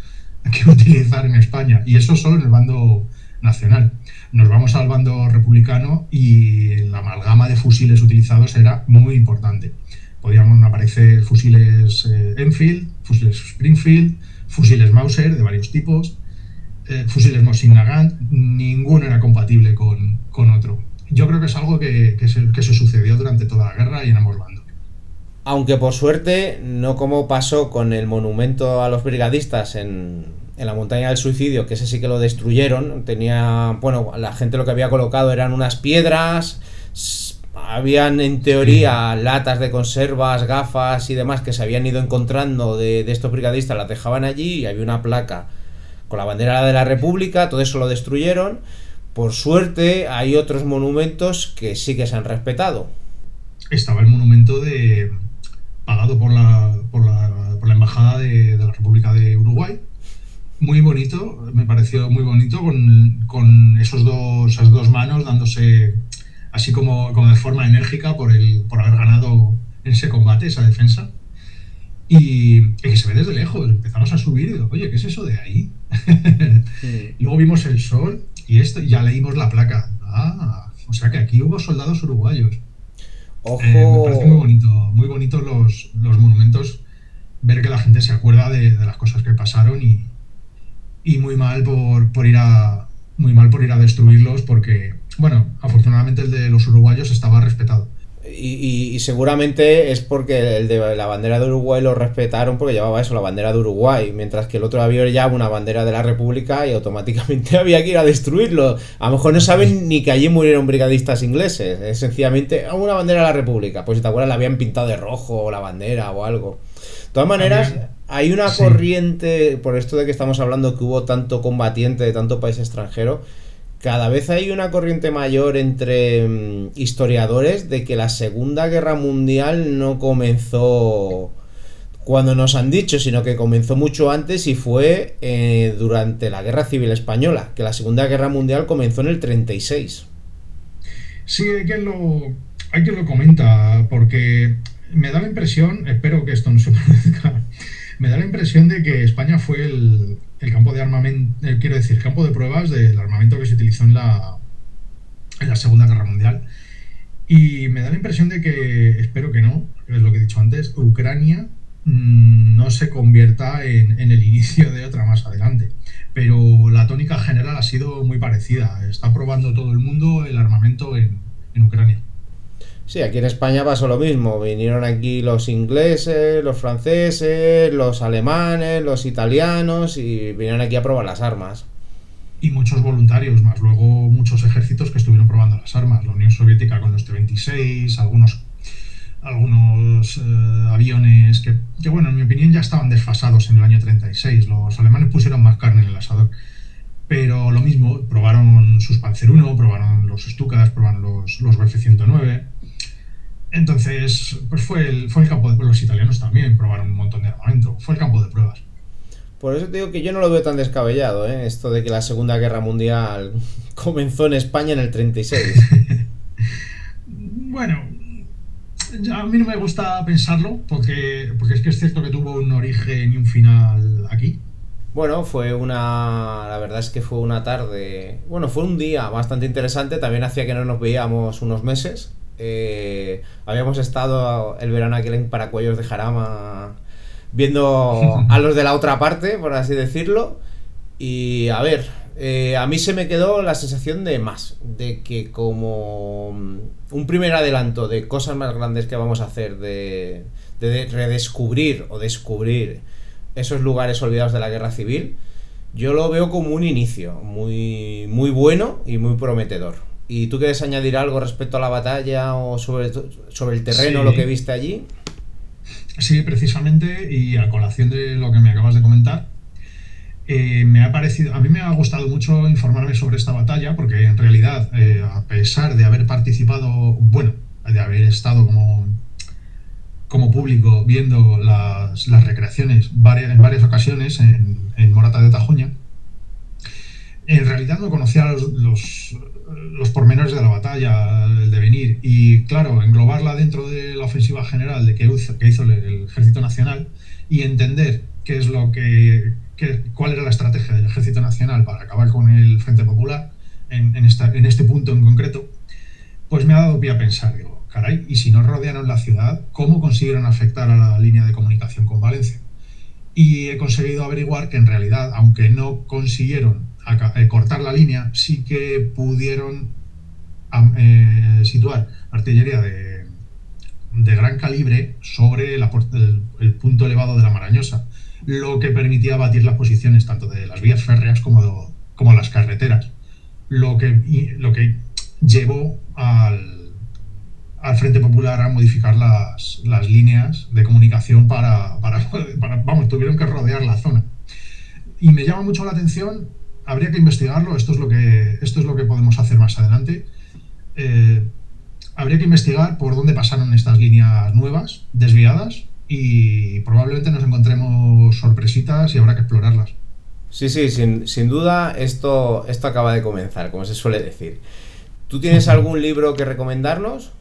que utilizar en España, y eso solo en el bando nacional. Nos vamos al bando republicano y la amalgama de fusiles utilizados era muy importante. Podían aparecer fusiles Enfield, fusiles Springfield, fusiles Mauser de varios tipos, fusiles Mosin Nagant, ninguno era compatible con otro. Yo creo que es algo que se sucedió durante toda la guerra y en ambos bandos. Aunque por suerte, no como pasó con el monumento a los brigadistas en la montaña del suicidio, que ese sí que lo destruyeron. Bueno, la gente lo que había colocado eran unas piedras, habían en teoría latas de conservas, gafas y demás que se habían ido encontrando de estos brigadistas, las dejaban allí y había una placa con la bandera de la República, todo eso lo destruyeron. Por suerte hay otros monumentos que sí que se han respetado. Estaba el monumento pagado por la Embajada de la República de Uruguay. Muy bonito, me pareció muy bonito, con esas dos manos dándose así como de forma enérgica por haber ganado en ese combate, esa defensa. Y que se ve desde lejos. Empezamos a subir y digo, oye, ¿qué es eso de ahí? Sí. Luego vimos el sol y ya leímos la placa. O sea que aquí hubo soldados uruguayos. Ojo. Me parece muy bonito los monumentos, ver que la gente se acuerda de las cosas que pasaron y muy mal por ir a destruirlos, porque, bueno, afortunadamente el de los uruguayos estaba respetado. Y seguramente es porque el de la bandera de Uruguay lo respetaron porque llevaba eso, la bandera de Uruguay, mientras que el otro había ya una bandera de la República y automáticamente había que ir a destruirlo. A lo mejor no saben ni que allí murieron brigadistas ingleses, es sencillamente una bandera de la República. Pues si te acuerdas, la habían pintado de rojo la bandera o algo. De todas maneras, hay una corriente, por esto de que estamos hablando que hubo tanto combatiente de tanto país extranjero, cada vez hay una corriente mayor entre historiadores de que la Segunda Guerra Mundial no comenzó cuando nos han dicho, sino que comenzó mucho antes y fue durante la Guerra Civil Española, que la Segunda Guerra Mundial comenzó en el 36. Sí, hay quien lo comenta, porque me da la impresión, espero que esto no se produzca, me da la impresión de que España fue el campo de armamento, quiero decir, el campo de pruebas del armamento que se utilizó en la Segunda Guerra Mundial. Y me da la impresión de que, espero que no, que es lo que he dicho antes, Ucrania no se convierta en el inicio de otra más adelante. Pero la tónica general ha sido muy parecida. Está probando todo el mundo el armamento en Ucrania. Sí, aquí en España pasó lo mismo. Vinieron aquí los ingleses, los franceses, los alemanes, los italianos y vinieron aquí a probar las armas. Y muchos voluntarios, más luego muchos ejércitos que estuvieron probando las armas. La Unión Soviética con los T-26, algunos aviones que, bueno, en mi opinión ya estaban desfasados en el año 36. Los alemanes pusieron más carne en el asador. Pero lo mismo, probaron sus Panzer I, probaron los Stukas, probaron los Bf-109. Entonces, pues fue el campo de pruebas. Los italianos también probaron un montón de armamento. Fue el campo de pruebas. Por eso te digo que yo no lo veo tan descabellado, esto de que la Segunda Guerra Mundial comenzó en España en el 36. Bueno, a mí no me gusta pensarlo, porque es que es cierto que tuvo un origen y un final aquí. Bueno, la verdad es que fue una tarde, bueno, fue un día bastante interesante, también hacía que no nos veíamos unos meses. Habíamos estado el verano aquí en Paracuellos de Jarama viendo a los de la otra parte, por así decirlo. Y a ver, a mí se me quedó la sensación de que como un primer adelanto de cosas más grandes que vamos a hacer, de redescubrir o descubrir esos lugares olvidados de la guerra civil, yo lo veo como un inicio muy, muy bueno y muy prometedor. ¿Y tú quieres añadir algo respecto a la batalla o sobre el terreno, Sí. lo que viste allí? Sí, precisamente, y a colación de lo que me acabas de comentar, a mí me ha gustado mucho informarme sobre esta batalla, porque en realidad, a pesar de haber participado, bueno, de haber estado como público viendo las recreaciones en varias ocasiones en Morata de Tajuña, en realidad no conocía los pormenores de la batalla, el devenir, y claro, englobarla dentro de la ofensiva general que hizo el Ejército Nacional y entender cuál era la estrategia del Ejército Nacional para acabar con el Frente Popular en este punto en concreto, pues me ha dado pie a pensar, digo, caray, y si no rodearon la ciudad, ¿cómo consiguieron afectar a la línea de comunicación con Valencia? Y he conseguido averiguar que en realidad, aunque no consiguieron cortar la línea, sí que pudieron situar artillería de gran calibre sobre el punto elevado de la Marañosa, lo que permitía abatir las posiciones tanto de las vías férreas como las carreteras, lo que llevó al Frente Popular a modificar las líneas de comunicación vamos, tuvieron que rodear la zona. Y me llama mucho la atención, habría que investigarlo, esto es lo que podemos hacer más adelante. Habría que investigar por dónde pasaron estas líneas nuevas, desviadas, y probablemente nos encontremos sorpresitas y habrá que explorarlas. Sí, sin duda esto acaba de comenzar, como se suele decir. ¿Tú tienes algún libro que recomendarnos?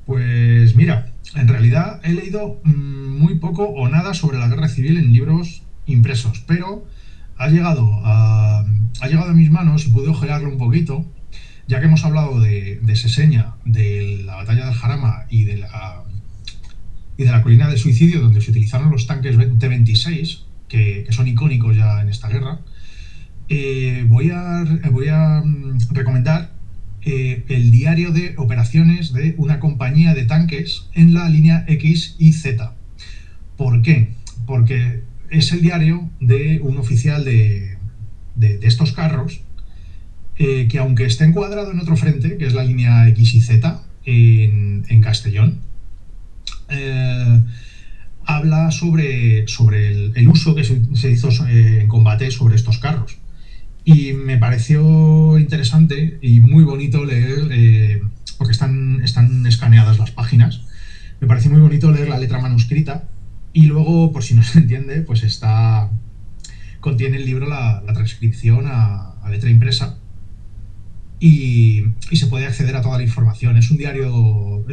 Pues mira, en realidad he leído muy poco o nada sobre la guerra civil en libros impresos, pero ha llegado a mis manos y pude ojearlo un poquito, ya que hemos hablado de Seseña, de la batalla del Jarama y de la colina del suicidio, donde se utilizaron los tanques T-26, que son icónicos ya en esta guerra. Voy a recomendar el diario de operaciones de una compañía de tanques en la línea X y Z. ¿Por qué? Porque es el diario de un oficial de estos carros que, aunque esté encuadrado en otro frente, que es la línea X y Z en Castellón, habla sobre el uso que se hizo en combate sobre estos carros. Y me pareció interesante y muy bonito leer, porque están escaneadas las páginas, me pareció muy bonito leer la letra manuscrita, y luego, por si no se entiende, pues contiene el libro la transcripción a letra impresa, y se puede acceder a toda la información. Es un diario,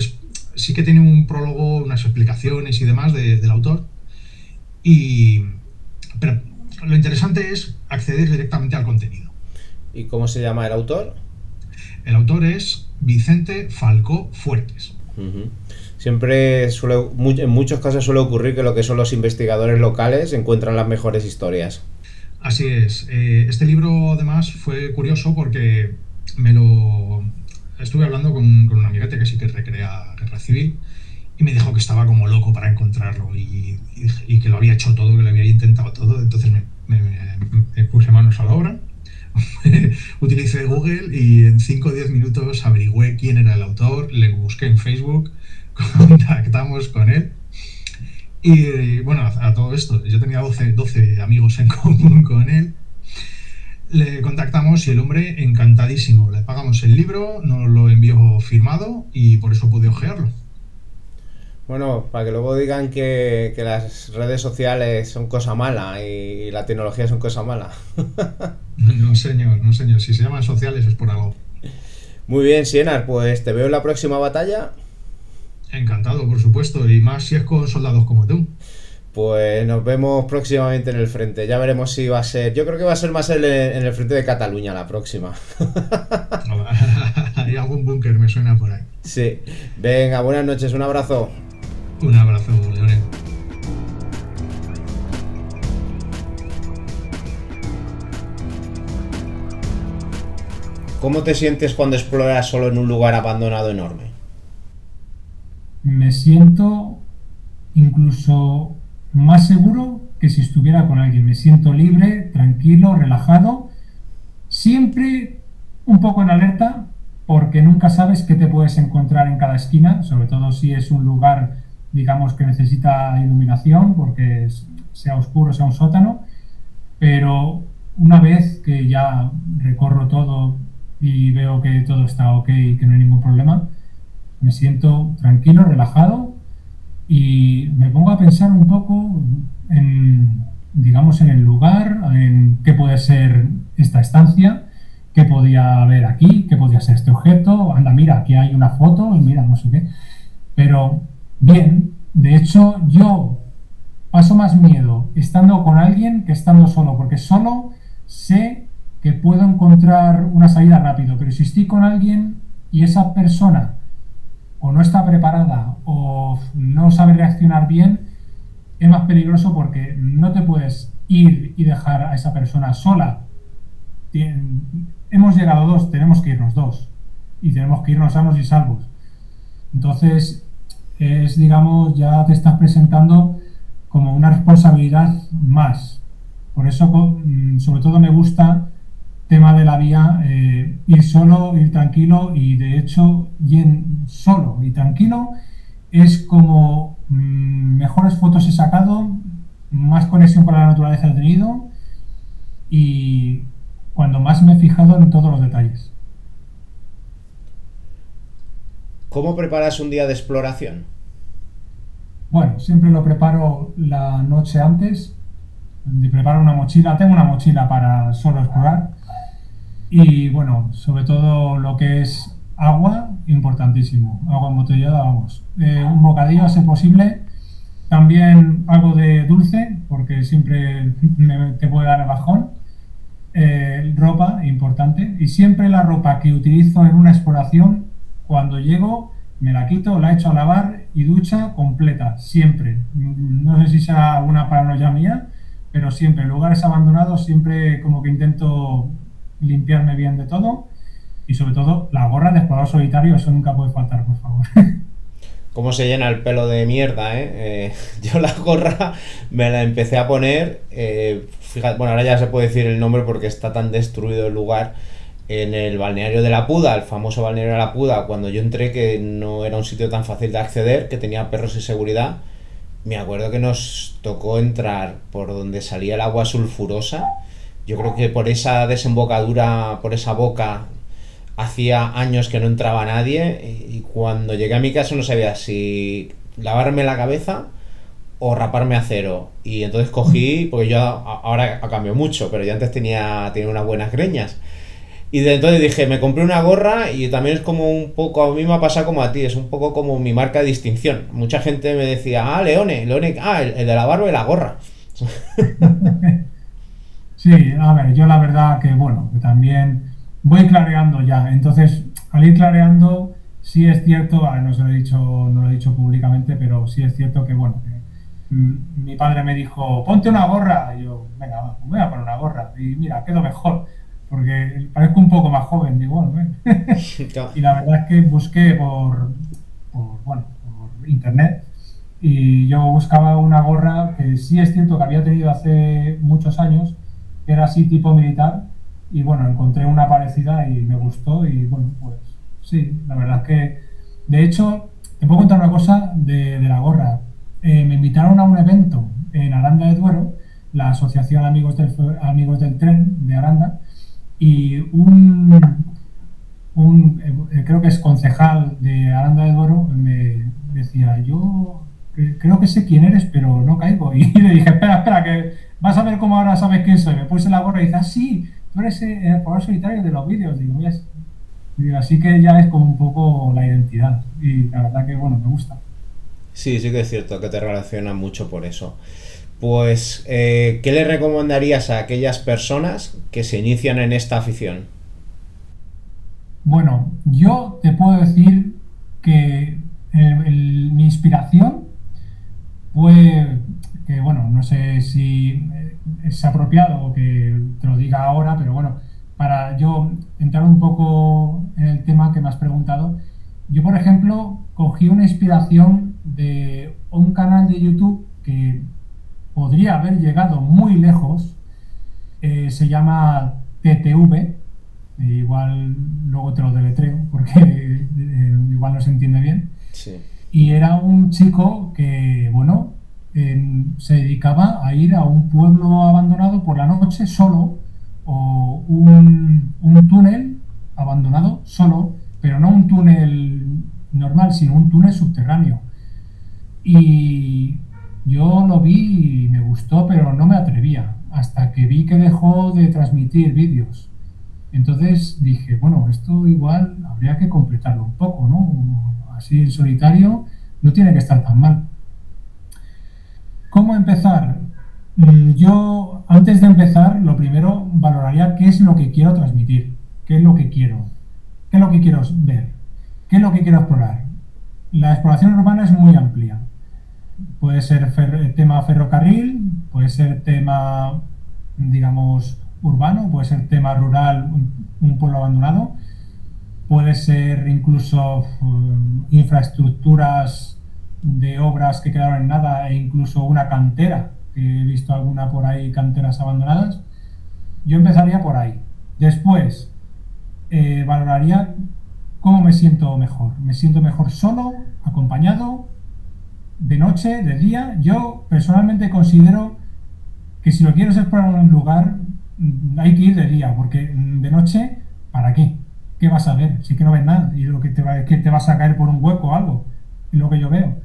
sí que tiene un prólogo, unas explicaciones y demás del autor, pero lo interesante es acceder directamente al contenido. ¿Y cómo se llama el autor? El autor es Vicente Falcó Fuertes. Uh-huh. Siempre en muchos casos suele ocurrir que lo que son los investigadores locales encuentran las mejores historias. Así es. Este libro además fue curioso porque me lo estuve hablando con un amiguete que sí que recrea guerra civil y me dijo que estaba como loco para encontrarlo y que lo había hecho todo, que lo había intentado todo. Entonces me puse manos a la obra, utilicé Google y en 5 o 10 minutos averigüé quién era el autor, le busqué en Facebook, contactamos con él. Y bueno, a todo esto, yo tenía 12 amigos en común con él. Le contactamos y el hombre encantadísimo. Le pagamos el libro, nos lo envió firmado y por eso pude hojearlo. Bueno, para que luego digan que las redes sociales son cosa mala y la tecnología son cosa mala. No señor, no señor. Si se llaman sociales es por algo. Muy bien, Sienar, pues te veo en la próxima batalla. Encantado, por supuesto, y más si es con soldados como tú. Pues nos vemos próximamente en el frente. Ya veremos si va a ser... Yo creo que va a ser más en el frente de Cataluña la próxima. Hay algún búnker, me suena por ahí. Sí. Venga, buenas noches, un abrazo. Un abrazo, Leonel. ¿Cómo te sientes cuando exploras solo en un lugar abandonado enorme? Me siento incluso más seguro que si estuviera con alguien. Me siento libre, tranquilo, relajado, siempre un poco en alerta, porque nunca sabes qué te puedes encontrar en cada esquina, sobre todo si es un lugar, digamos, que necesita iluminación, porque sea oscuro, sea un sótano, pero una vez que ya recorro todo y veo que todo está ok y que no hay ningún problema, me siento tranquilo, relajado y me pongo a pensar un poco en, digamos, en el lugar, en qué puede ser esta estancia, qué podía haber aquí, qué podía ser este objeto. Anda, mira, aquí hay una foto, mira, no sé qué. Pero bien, de hecho yo paso más miedo estando con alguien que estando solo, porque solo sé que puedo encontrar una salida rápido, pero si estoy con alguien y esa persona o no está preparada o no sabe reaccionar bien, es más peligroso porque no te puedes ir y dejar a esa persona sola. Hemos llegado dos, tenemos que irnos dos y tenemos que irnos sanos y salvos. Entonces es, digamos, ya te estás presentando como una responsabilidad más. Por eso, sobre todo, me gusta tema de la vía, ir solo, ir tranquilo, y de hecho, solo y tranquilo es como mejores fotos he sacado, más conexión con la naturaleza he tenido y cuando más me he fijado en todos los detalles. ¿Cómo preparas un día de exploración? Bueno, siempre lo preparo la noche antes. Preparo una mochila, tengo una mochila para solo explorar. Y bueno, sobre todo lo que es agua, importantísimo. Agua embotellada, vamos. Un bocadillo a ser posible. También algo de dulce, porque siempre te puede dar el bajón. Ropa, importante. Y siempre la ropa que utilizo en una exploración, cuando llego, me la quito, la echo a lavar y ducha completa, siempre. No sé si sea una paranoia mía, pero siempre, en lugares abandonados, siempre como que intento limpiarme bien de todo. Y sobre todo, la gorra de explorador solitario, eso nunca puede faltar, por favor. ¿Cómo se llena el pelo de mierda, yo la gorra me la empecé a poner, fíjate, bueno, ahora ya se puede decir el nombre porque está tan destruido el lugar, en el balneario de la Puda, el famoso balneario de la Puda, cuando yo entré, que no era un sitio tan fácil de acceder, que tenía perros y seguridad. Me acuerdo que nos tocó entrar por donde salía el agua sulfurosa. Yo creo que por esa desembocadura, por esa boca, hacía años que no entraba nadie, y cuando llegué a mi casa no sabía si lavarme la cabeza o raparme a cero. Y entonces cogí, porque yo ahora ha cambiado mucho, pero yo antes tenía unas buenas greñas. Y de entonces dije, me compré una gorra, y también es como un poco, a mí me ha pasado como a ti, es un poco como mi marca de distinción. Mucha gente me decía, Leone, el de la barba y la gorra. Sí, a ver, yo la verdad que, bueno, que también voy clareando ya. Entonces, al ir clareando, sí es cierto, a ver, no lo he dicho públicamente, pero sí es cierto que, bueno, mi padre me dijo, ponte una gorra. Y yo, venga, va, me voy a poner una gorra. Y mira, quedo mejor, porque parezco un poco más joven. Digo, bueno, y la verdad es que busqué bueno, por internet y yo buscaba una gorra que sí es cierto que había tenido hace muchos años, que era así tipo militar, y bueno, encontré una parecida y me gustó y bueno, pues sí, la verdad es que, de hecho, te puedo contar una cosa de la gorra. Me invitaron a un evento en Aranda de Duero, la Asociación Amigos del Tren de Aranda, y creo que es concejal de Aranda de Duero, me decía, yo creo que sé quién eres, pero no caigo. Y le dije, espera, que vas a ver cómo ahora sabes quién soy. Me puse la gorra y dice, sí, tú eres el jugador solitario de los vídeos. Digo, así que ya es como un poco la identidad. Y la verdad que, bueno, me gusta. Sí, sí que es cierto que te relacionan mucho por eso. Pues, ¿qué le recomendarías a aquellas personas que se inician en esta afición? Bueno, yo te puedo decir que mi inspiración fue que, bueno, no sé si es apropiado que te lo diga ahora, pero bueno, para yo entrar un poco en el tema que me has preguntado, yo, por ejemplo, cogí una inspiración de un canal de YouTube que podría haber llegado muy lejos, se llama TTV, igual luego te lo deletreo porque igual no se entiende bien. Sí. Y era un chico que, bueno, se dedicaba a ir a un pueblo abandonado por la noche solo, o un túnel abandonado solo, pero no un túnel normal, sino un túnel subterráneo. Y yo lo vi y me gustó, pero no me atrevía, hasta que vi que dejó de transmitir vídeos. Entonces dije, bueno, esto igual habría que completarlo un poco, ¿no? Así en solitario no tiene que estar tan mal. ¿Cómo empezar? Yo, antes de empezar, lo primero valoraría qué es lo que quiero transmitir, qué es lo que quiero, qué es lo que quiero ver, qué es lo que quiero explorar. La exploración urbana es muy amplia. Puede ser tema ferrocarril, puede ser tema, digamos, urbano, puede ser tema rural, un pueblo abandonado, puede ser incluso infraestructuras de obras que quedaron en nada, e incluso una cantera, que he visto alguna por ahí, canteras abandonadas. Yo empezaría por ahí. Después, valoraría cómo me siento mejor. ¿Me siento mejor solo, acompañado, de noche, de día? Yo personalmente considero que si lo quieres explorar en un lugar, hay que ir de día, porque de noche, ¿para qué? ¿Qué vas a ver? Si que no ves nada, y lo que te vas a caer por un hueco o algo, es lo que yo veo.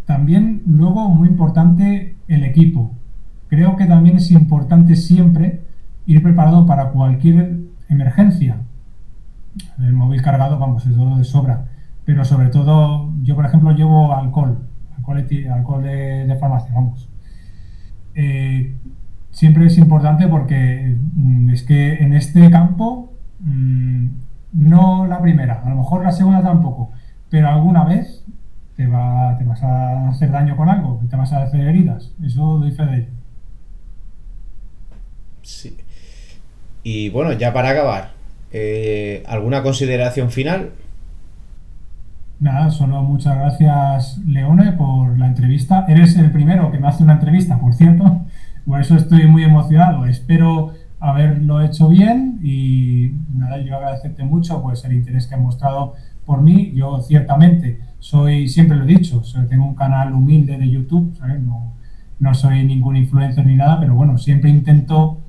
También, luego, muy importante, el equipo. Creo que también es importante siempre ir preparado para cualquier emergencia. El móvil cargado, vamos, es todo de sobra. Pero sobre todo, yo por ejemplo llevo alcohol de farmacia, vamos. Siempre es importante porque es que en este campo, no la primera, a lo mejor la segunda tampoco, pero alguna vez te vas a hacer daño con algo, te vas a hacer heridas, eso doy fe de ello. Sí. Y bueno, ya para acabar, ¿alguna consideración final? Nada, solo muchas gracias, Leone, por la entrevista. Eres el primero que me hace una entrevista, por cierto. Por eso estoy muy emocionado. Espero haberlo hecho bien y nada, yo agradecerte mucho pues el interés que has mostrado por mí. Yo ciertamente siempre lo he dicho, tengo un canal humilde de YouTube, ¿sabes? No soy ningún influencer ni nada, pero bueno, siempre intento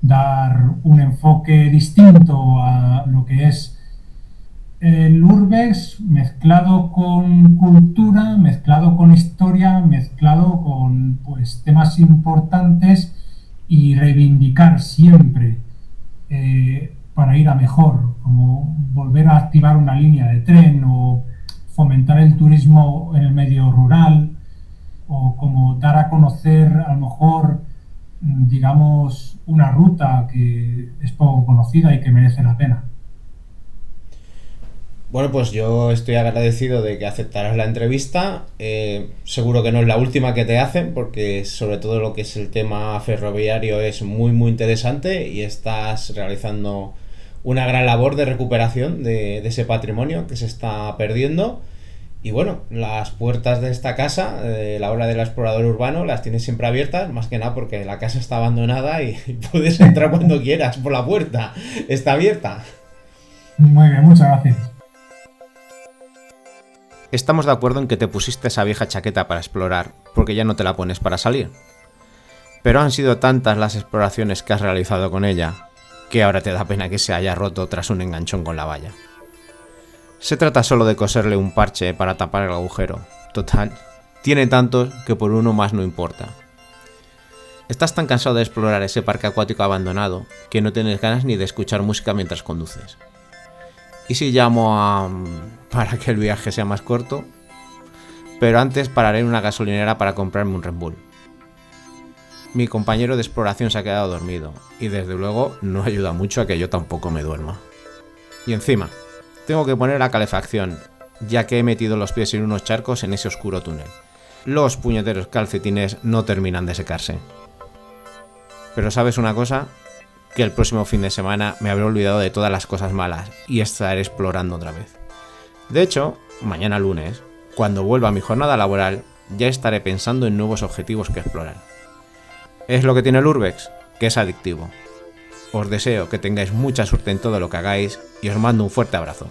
dar un enfoque distinto a lo que es el Urbex, mezclado con cultura, mezclado con historia, mezclado con pues temas importantes, y reivindicar siempre para ir a mejor, como volver a activar una línea de tren, o fomentar el turismo en el medio rural, o como dar a conocer a lo mejor digamos, una ruta que es poco conocida y que merece la pena. Bueno, pues yo estoy agradecido de que aceptaras la entrevista. Seguro que no es la última que te hacen, porque sobre todo lo que es el tema ferroviario es muy muy interesante y estás realizando una gran labor de recuperación de ese patrimonio que se está perdiendo. Y bueno, las puertas de esta casa, de la obra del explorador urbano, las tienes siempre abiertas, más que nada porque la casa está abandonada y puedes entrar cuando quieras por la puerta. Está abierta. Muy bien, muchas gracias. Estamos de acuerdo en que te pusiste esa vieja chaqueta para explorar, porque ya no te la pones para salir. Pero han sido tantas las exploraciones que has realizado con ella, que ahora te da pena que se haya roto tras un enganchón con la valla. Se trata solo de coserle un parche para tapar el agujero. Total, tiene tantos que por uno más no importa. Estás tan cansado de explorar ese parque acuático abandonado que no tienes ganas ni de escuchar música mientras conduces. ¿Y si llamo para que el viaje sea más corto? Pero antes pararé en una gasolinera para comprarme un Red Bull. Mi compañero de exploración se ha quedado dormido y desde luego no ayuda mucho a que yo tampoco me duerma. Y encima, tengo que poner la calefacción, ya que he metido los pies en unos charcos en ese oscuro túnel. Los puñeteros calcetines no terminan de secarse. Pero ¿sabes una cosa? Que el próximo fin de semana me habré olvidado de todas las cosas malas y estaré explorando otra vez. De hecho, mañana lunes, cuando vuelva a mi jornada laboral, ya estaré pensando en nuevos objetivos que explorar. Es lo que tiene el Urbex, que es adictivo. Os deseo que tengáis mucha suerte en todo lo que hagáis y os mando un fuerte abrazo.